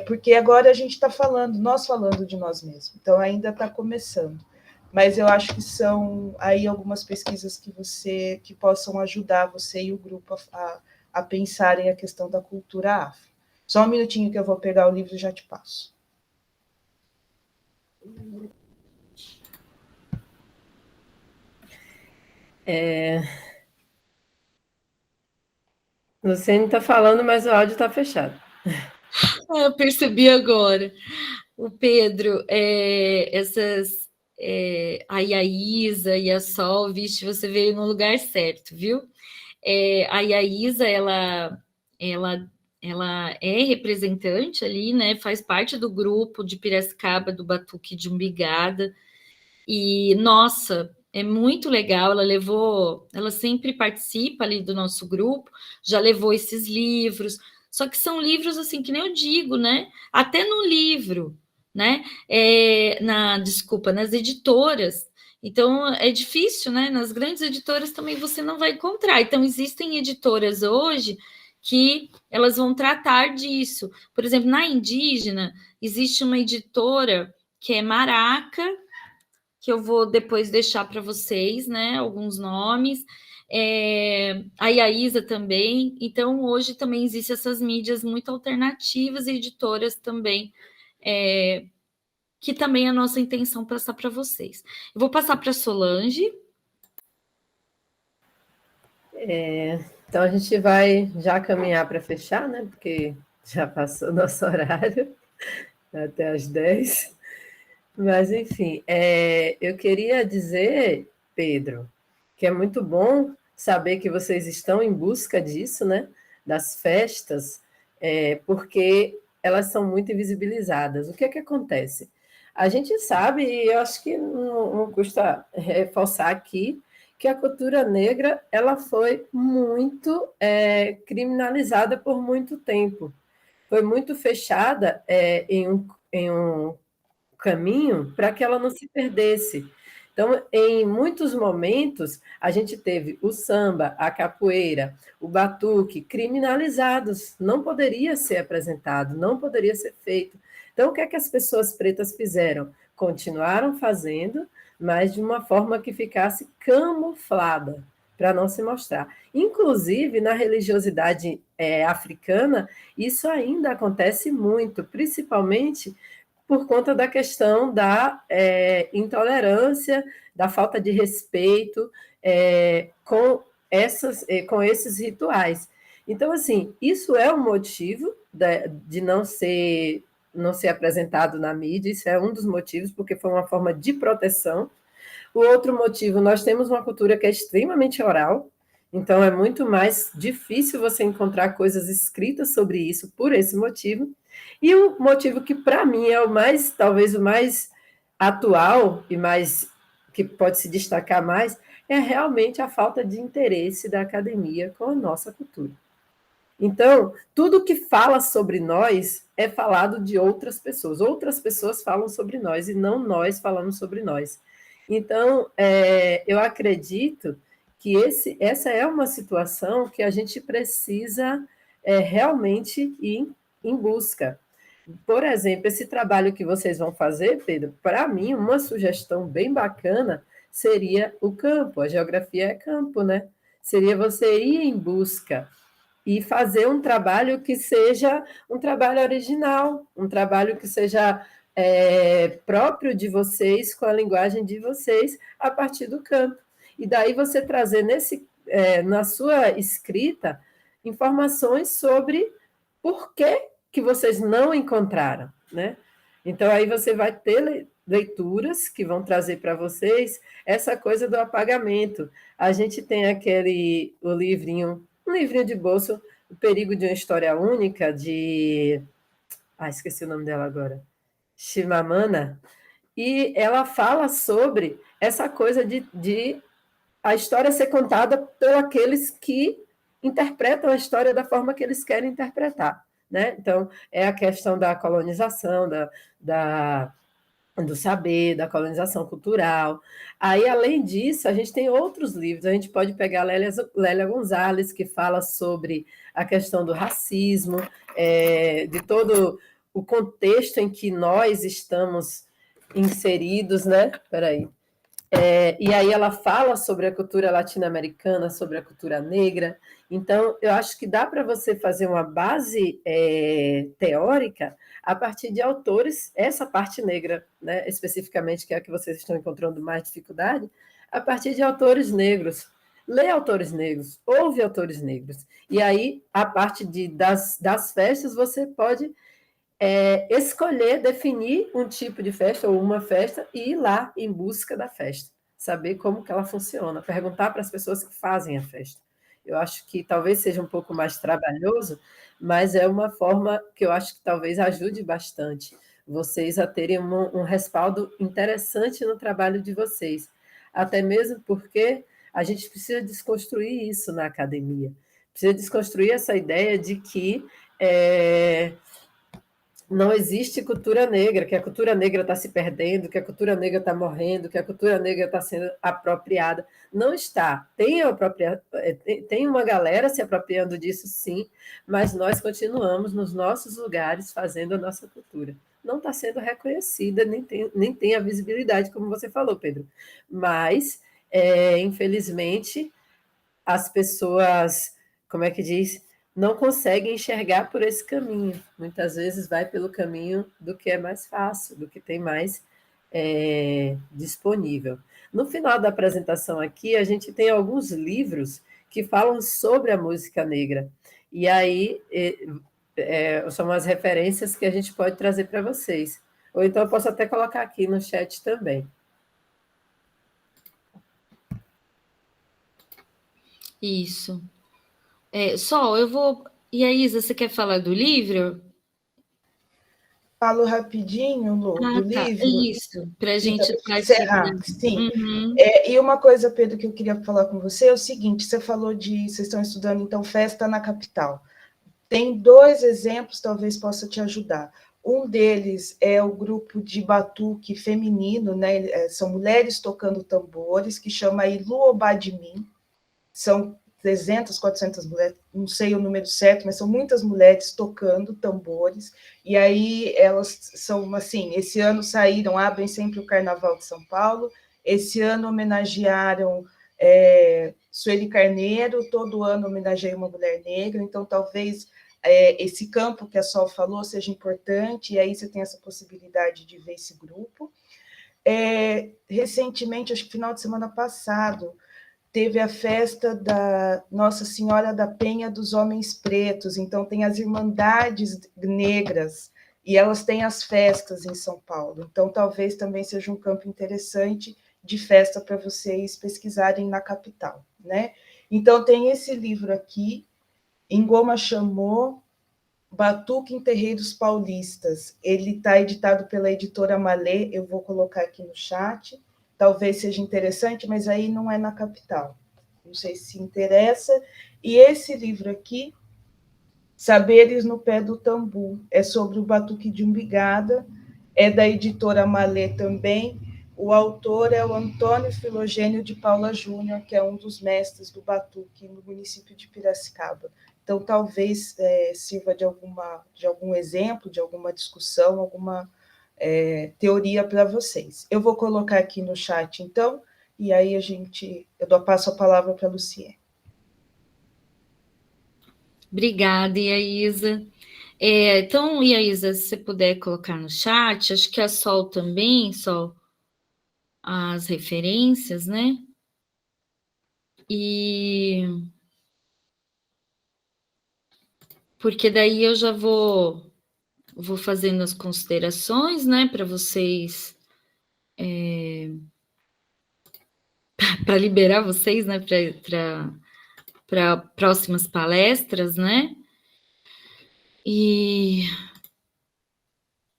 porque agora a gente está nós falando de nós mesmos, então ainda está começando. Mas eu acho que são aí algumas pesquisas que possam ajudar você e o grupo a pensarem a questão da cultura afro. Só um minutinho que eu vou pegar o livro e já te passo. Você não está falando, mas o áudio está fechado. Eu percebi agora. O Pedro, a Iaísa e a Sol, vixe, você veio no lugar certo, viu? A Iaísa, ela é representante ali, né? Faz parte do grupo de Piracicaba do Batuque de Umbigada. E, nossa, é muito legal. Ela sempre participa ali do nosso grupo, já levou esses livros. Só que são livros assim que nem eu digo, né? Até no livro, né? Nas editoras. Então é difícil, né? Nas grandes editoras também você não vai encontrar. Então existem editoras hoje que elas vão tratar disso. Por exemplo, na indígena existe uma editora que é Maraca, que eu vou depois deixar para vocês, né? Alguns nomes. A Iaísa também. Então, hoje também existem essas mídias muito alternativas e editoras também que também é a nossa intenção passar para vocês. Eu vou passar para a Solange. Então, a gente vai já caminhar para fechar, né? Porque já passou nosso horário, até às 10. Mas, enfim, eu queria dizer, Pedro, que é muito bom saber que vocês estão em busca disso, né? Das festas, porque elas são muito invisibilizadas. O que é que acontece? A gente sabe, e eu acho que não custa reforçar aqui, que a cultura negra ela foi muito criminalizada por muito tempo. Foi muito fechada em um caminho para que ela não se perdesse. Então, em muitos momentos, a gente teve o samba, a capoeira, o batuque criminalizados, não poderia ser apresentado, não poderia ser feito. Então, o que é que as pessoas pretas fizeram? Continuaram fazendo, mas de uma forma que ficasse camuflada, para não se mostrar. Inclusive, na religiosidade africana, isso ainda acontece muito, principalmente por conta da questão da intolerância, da falta de respeito com esses rituais. Então, assim, isso é um motivo de não ser apresentado na mídia, isso é um dos motivos, porque foi uma forma de proteção. O outro motivo, nós temos uma cultura que é extremamente oral, então é muito mais difícil você encontrar coisas escritas sobre isso por esse motivo. E o motivo que, para mim, é talvez o mais atual e mais que pode se destacar mais, é realmente a falta de interesse da academia com a nossa cultura. Então, tudo que fala sobre nós é falado de outras pessoas. Outras pessoas falam sobre nós e não nós falamos sobre nós. Então, eu acredito que essa é uma situação que a gente precisa realmente ir em busca. Por exemplo, esse trabalho que vocês vão fazer, Pedro, para mim, uma sugestão bem bacana seria o campo. A geografia é campo, né? Seria você ir em busca e fazer um trabalho que seja um trabalho original, um trabalho que seja próprio de vocês, com a linguagem de vocês, a partir do campo. E daí você trazer na sua escrita informações sobre por que vocês não encontraram, né? Então, aí você vai ter leituras que vão trazer para vocês essa coisa do apagamento. A gente tem um livrinho de bolso, O Perigo de uma História Única, de... esqueci o nome dela agora. Chimamanda, e ela fala sobre essa coisa de a história ser contada por aqueles que interpretam a história da forma que eles querem interpretar, né? Então, é a questão da colonização, do saber, da colonização cultural. Aí, além disso, a gente tem outros livros. A gente pode pegar Lélia Gonzalez, que fala sobre a questão do racismo, de todo o contexto em que nós estamos inseridos, né? Peraí. E aí ela fala sobre a cultura latino-americana, sobre a cultura negra. Então, eu acho que dá para você fazer uma base teórica a partir de autores, essa parte negra, né, especificamente, que é a que vocês estão encontrando mais dificuldade, a partir de autores negros. Lê autores negros, ouve autores negros. E aí, a parte das festas, você pode escolher, definir um tipo de festa ou uma festa e ir lá em busca da festa, saber como que ela funciona, perguntar para as pessoas que fazem a festa. Eu acho que talvez seja um pouco mais trabalhoso, mas é uma forma que eu acho que talvez ajude bastante vocês a terem um respaldo interessante no trabalho de vocês, até mesmo porque a gente precisa desconstruir isso na academia, precisa desconstruir essa ideia de que não existe cultura negra, que a cultura negra está se perdendo, que a cultura negra está morrendo, que a cultura negra está sendo apropriada. Não está. Tem uma galera se apropriando disso, sim, mas nós continuamos nos nossos lugares fazendo a nossa cultura. Não está sendo reconhecida, nem tem a visibilidade, como você falou, Pedro. Mas, infelizmente, as pessoas, como é que diz? não consegue enxergar por esse caminho. Muitas vezes vai pelo caminho do que é mais fácil, do que tem mais disponível. No final da apresentação aqui, a gente tem alguns livros que falam sobre a música negra. E aí são as referências que a gente pode trazer para vocês. Ou então eu posso até colocar aqui no chat também. Isso. Sol, eu vou... E a Isa, você quer falar do livro? Falo rapidinho, Lu, do tá. livro. Isso, para a gente encerrar. Sim. Uhum. E uma coisa, Pedro, que eu queria falar com você é o seguinte: você falou vocês estão estudando, então, festa na capital. Tem 2 exemplos, talvez possa te ajudar. Um deles é o grupo de batuque feminino, né? São mulheres tocando tambores, que chama Ilu Obadimim. São 300, 400 mulheres, não sei o número certo, mas são muitas mulheres tocando tambores, e aí elas são, assim, esse ano abrem sempre o Carnaval de São Paulo, esse ano homenagearam Sueli Carneiro, todo ano homenageia uma mulher negra, então talvez esse campo que a Sol falou seja importante, e aí você tem essa possibilidade de ver esse grupo. Recentemente, acho que final de semana passado, teve a festa da Nossa Senhora da Penha dos Homens Pretos, então tem as Irmandades Negras, e elas têm as festas em São Paulo, então talvez também seja um campo interessante de festa para vocês pesquisarem na capital, né? Então tem esse livro aqui, Ngoma Chamou, Batuque em Terreiros Paulistas, ele está editado pela editora Malê, eu vou colocar aqui no chat, talvez seja interessante, mas aí não é na capital. Não sei se interessa. E esse livro aqui, Saberes no Pé do Tambu, é sobre o batuque de umbigada, é da editora Malê também. O autor é o Antônio Filogênio de Paula Júnior, que é um dos mestres do batuque no município de Piracicaba. Então, talvez sirva de algum exemplo, de alguma discussão, alguma teoria para vocês. Eu vou colocar aqui no chat, então, e aí eu passo a palavra para a Luciene. Obrigada, Iaísa. Então, Iaísa, se você puder colocar no chat, acho que a Sol também, Sol, as referências, né? Porque daí eu já vou fazendo as considerações, né, para vocês, para liberar vocês, né, para próximas palestras, né? E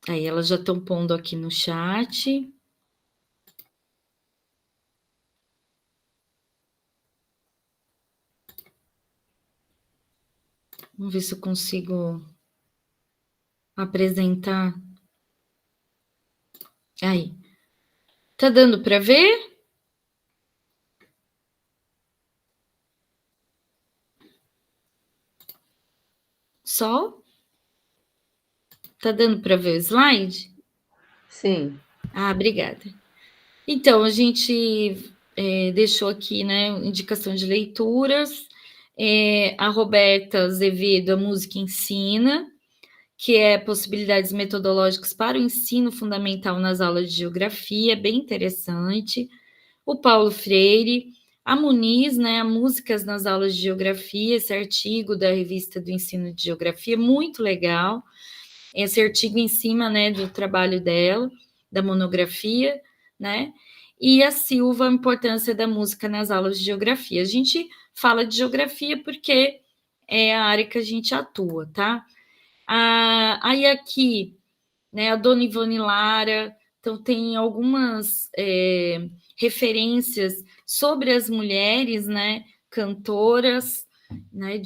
aí elas já estão pondo aqui no chat. Vamos ver se eu consigo apresentar. Aí. Tá dando para ver? Sol? Tá dando para ver o slide? Sim. Obrigada. Então, a gente deixou aqui, né, indicação de leituras. A Roberta Azevedo, A Música Ensina, que é possibilidades metodológicas para o ensino fundamental nas aulas de geografia, bem interessante. O Paulo Freire, a Muniz, né, a Músicas nas aulas de geografia, esse artigo da revista do ensino de geografia, muito legal. Esse artigo em cima, né, do trabalho dela, da monografia, né? E a Silva, a importância da música nas aulas de geografia. A gente fala de geografia porque é a área que a gente atua, tá? Aí aqui, né, a Dona Ivone Lara, então tem algumas referências sobre as mulheres, né, cantoras, né,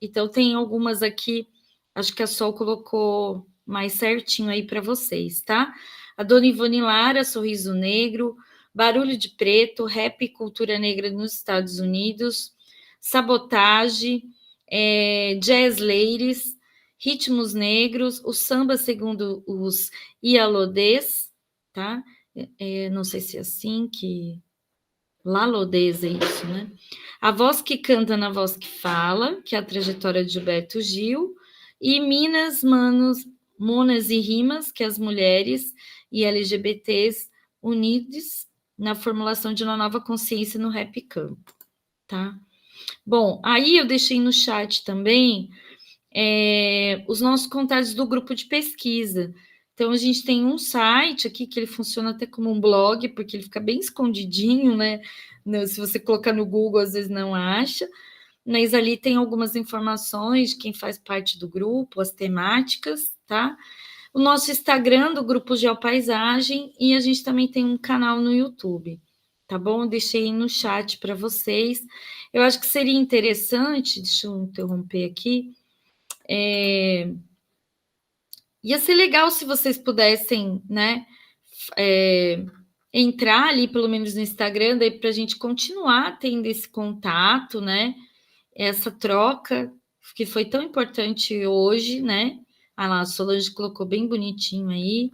então tem algumas aqui, acho que a Sol colocou mais certinho aí para vocês, tá? A Dona Ivone Lara, Sorriso Negro, Barulho de Preto, Rap e Cultura Negra nos Estados Unidos, Sabotage, Jazz Ladies, Ritmos Negros, o Samba segundo os Ialodês, tá? Não sei se é assim que Lalodeza, isso, né? A Voz que Canta na Voz que Fala, que é a trajetória de Gilberto Gil, e Minas, Manos, Monas e Rimas, que é as mulheres e LGBTs unidos na formulação de uma nova consciência no rap campo, tá? Bom, aí eu deixei no chat também os nossos contatos do grupo de pesquisa. Então, a gente tem um site aqui que ele funciona até como um blog, porque ele fica bem escondidinho, né? Se você colocar no Google, às vezes não acha, mas ali tem algumas informações de quem faz parte do grupo, as temáticas, tá? O nosso Instagram do Grupo Geopaisagem e a gente também tem um canal no YouTube, tá bom? Deixei aí no chat para vocês. Eu acho que seria interessante, deixa eu interromper aqui, ia ser legal se vocês pudessem, né, entrar ali, pelo menos no Instagram, daí para a gente continuar tendo esse contato, né, essa troca que foi tão importante hoje, né? Ah lá, a Solange colocou bem bonitinho aí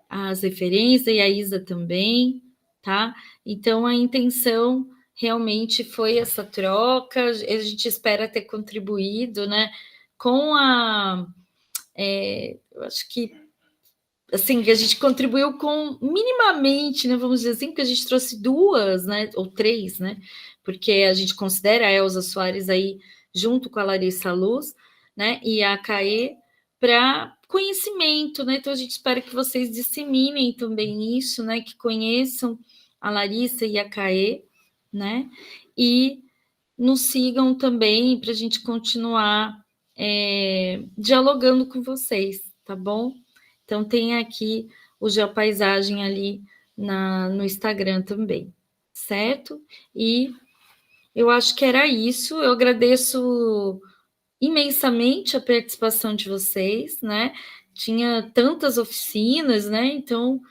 as referências e a Isa também, tá? Então a intenção realmente foi essa troca, a gente espera ter contribuído, né, com eu acho que assim, que a gente contribuiu com minimamente, né, vamos dizer assim, porque a gente trouxe duas, né, ou três, né, porque a gente considera a Elza Soares aí, junto com a Larissa Luz, né, e a Caê, para conhecimento, né, então a gente espera que vocês disseminem também isso, né, que conheçam a Larissa e a Caê, né, e nos sigam também para a gente continuar dialogando com vocês, tá bom? Então, tem aqui o Geopaisagem ali no Instagram também, certo? E eu acho que era isso. Eu agradeço imensamente a participação de vocês, né? Tinha tantas oficinas, né? Então,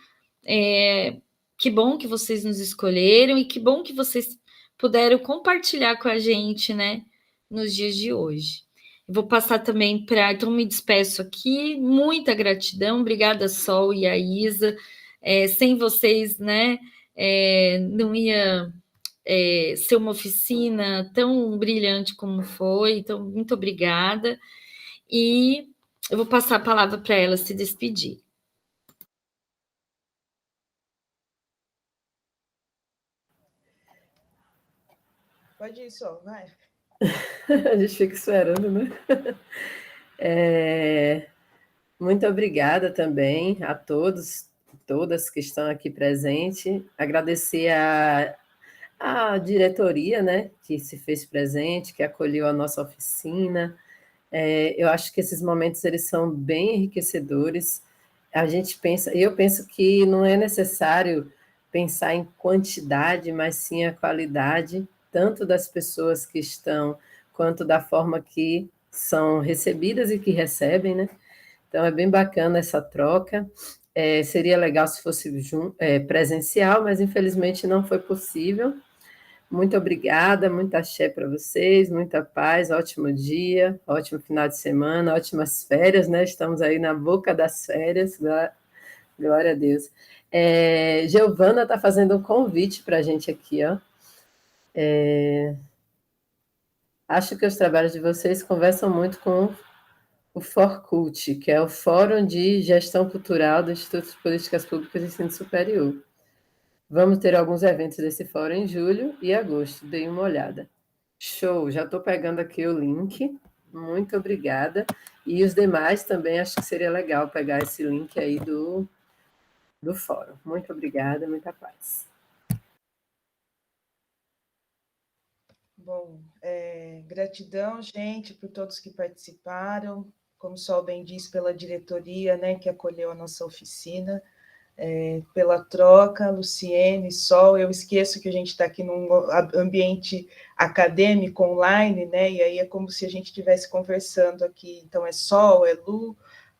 que bom que vocês nos escolheram e que bom que vocês puderam compartilhar com a gente, né? Nos dias de hoje. Eu vou passar também para. Então, me despeço aqui. Muita gratidão. Obrigada, Sol e a Isa. Sem vocês, né? Não ia ser uma oficina tão brilhante como foi. Então, muito obrigada. E eu vou passar a palavra para ela se despedir. Pode ir, Sol, vai. A gente fica esperando, né? Muito obrigada também a todos, todas que estão aqui presentes. Agradecer a diretoria, né, que se fez presente, que acolheu a nossa oficina. Eu acho que esses momentos eles são bem enriquecedores. A gente pensa, eu penso que não é necessário pensar em quantidade, mas sim a qualidade, tanto das pessoas que estão, quanto da forma que são recebidas e que recebem, né? Então, é bem bacana essa troca. Seria legal se fosse presencial, mas infelizmente não foi possível. Muito obrigada, muita axé para vocês, muita paz, ótimo dia, ótimo final de semana, ótimas férias, né? Estamos aí na boca das férias, glória a Deus. Giovana está fazendo um convite para a gente aqui, ó. Acho que os trabalhos de vocês conversam muito com o FORCULT, que é o Fórum de Gestão Cultural do Instituto de Políticas Públicas de Ensino Superior. Vamos ter alguns eventos desse fórum em julho e agosto, dei uma olhada. Show, já estou pegando aqui o link, muito obrigada. E os demais também acho que seria legal pegar esse link aí do fórum. Muito obrigada, muita paz. Bom, gratidão, gente, por todos que participaram, como o Sol bem disse, pela diretoria, né, que acolheu a nossa oficina, pela troca, Luciene, Sol, eu esqueço que a gente está aqui num ambiente acadêmico online, né, e aí é como se a gente estivesse conversando aqui, então é Sol, é Lu,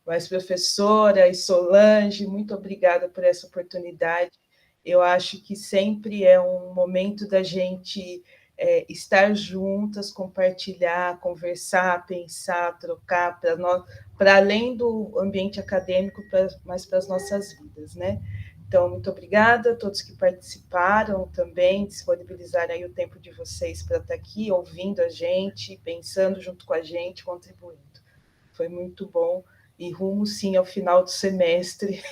mais professora e Solange, muito obrigada por essa oportunidade, eu acho que sempre é um momento da gente estar juntas, compartilhar, conversar, pensar, trocar, para além do ambiente acadêmico, mas para as nossas vidas, né? Então, muito obrigada a todos que participaram também, disponibilizaram aí o tempo de vocês para estar aqui, ouvindo a gente, pensando junto com a gente, contribuindo. Foi muito bom, e rumo, sim, ao final do semestre.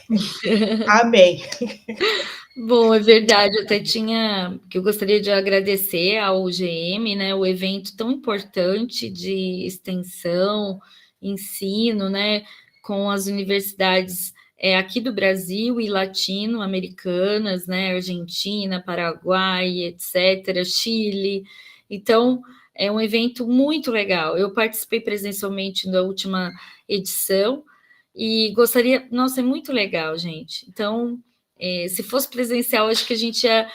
Amém! Bom, é verdade, eu até tinha, que eu gostaria de agradecer ao UGM, né, o evento tão importante de extensão, ensino, né, com as universidades aqui do Brasil e latino-americanas, né, Argentina, Paraguai, etc., Chile. Então, é um evento muito legal. Eu participei presencialmente da última edição e gostaria... Nossa, é muito legal, gente. Então, se fosse presencial, acho que a gente ia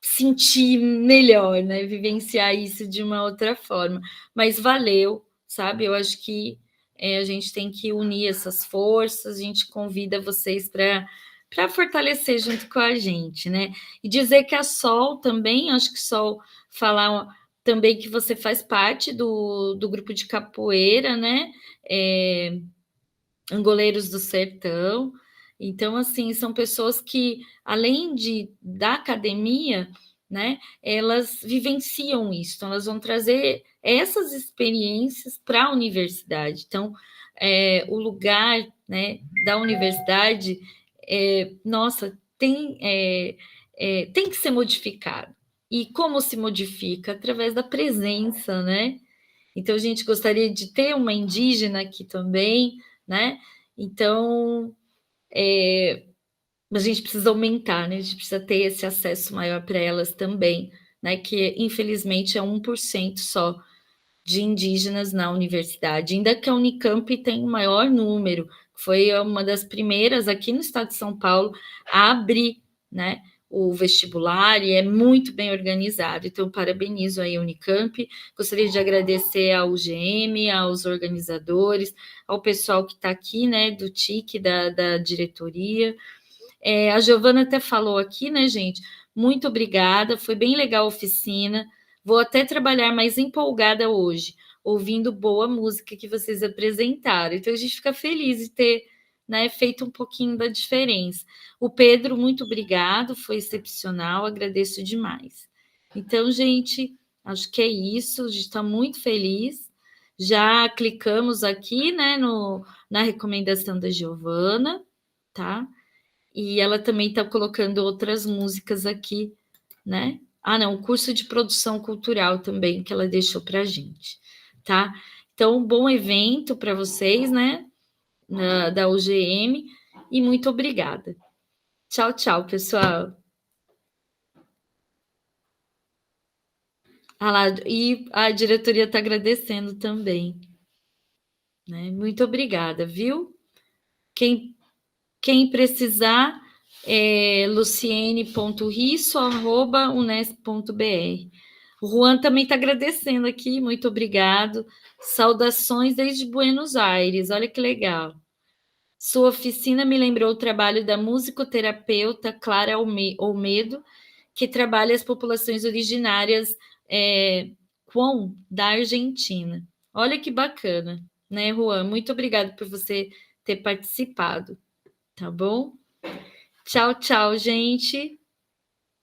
sentir melhor, né? Vivenciar isso de uma outra forma. Mas valeu, sabe? Eu acho que a gente tem que unir essas forças, a gente convida vocês para fortalecer junto com a gente, né? E dizer que a Sol também, acho que Sol falar também que você faz parte do grupo de capoeira, né? Angoleiros do Sertão. Então, assim, são pessoas que, além da academia, né, elas vivenciam isso, então elas vão trazer essas experiências para a universidade. Então, o lugar, né, da universidade, nossa, tem que ser modificado. E como se modifica? Através da presença, né? Então, a gente gostaria de ter uma indígena aqui também, né? Então, a gente precisa aumentar, né? A gente precisa ter esse acesso maior para elas também, né? Que, infelizmente, é 1% só de indígenas na universidade, ainda que a Unicamp tem o maior número, foi uma das primeiras aqui no estado de São Paulo a abrir, né, o vestibular, e é muito bem organizado. Então, parabenizo aí a Unicamp, gostaria de agradecer ao UGM, aos organizadores, ao pessoal que está aqui, né, do TIC, da diretoria. A Giovana até falou aqui, né, gente? Muito obrigada, foi bem legal a oficina. Vou até trabalhar mais empolgada hoje, ouvindo boa música que vocês apresentaram. Então, a gente fica feliz de ter, né, feito um pouquinho da diferença. O Pedro, muito obrigado, foi excepcional, agradeço demais. Então, gente, acho que é isso, a gente está muito feliz. Já clicamos aqui, né, na recomendação da Giovana, tá? E ela também está colocando outras músicas aqui, né? Ah, não, o curso de produção cultural também que ela deixou para a gente, tá? Então, um bom evento para vocês, né? Da UGM, e muito obrigada. Tchau, tchau, pessoal. Ah lá, e a diretoria está agradecendo também, né? Muito obrigada, viu? Quem precisar, luciene.risso@unesp.br. O Juan também está agradecendo aqui, muito obrigado. Saudações desde Buenos Aires, olha que legal. Sua oficina me lembrou o trabalho da musicoterapeuta Clara Olmedo, que trabalha as populações originárias da Argentina. Olha que bacana, né, Juan? Muito obrigado por você ter participado, tá bom? Tchau, tchau, gente.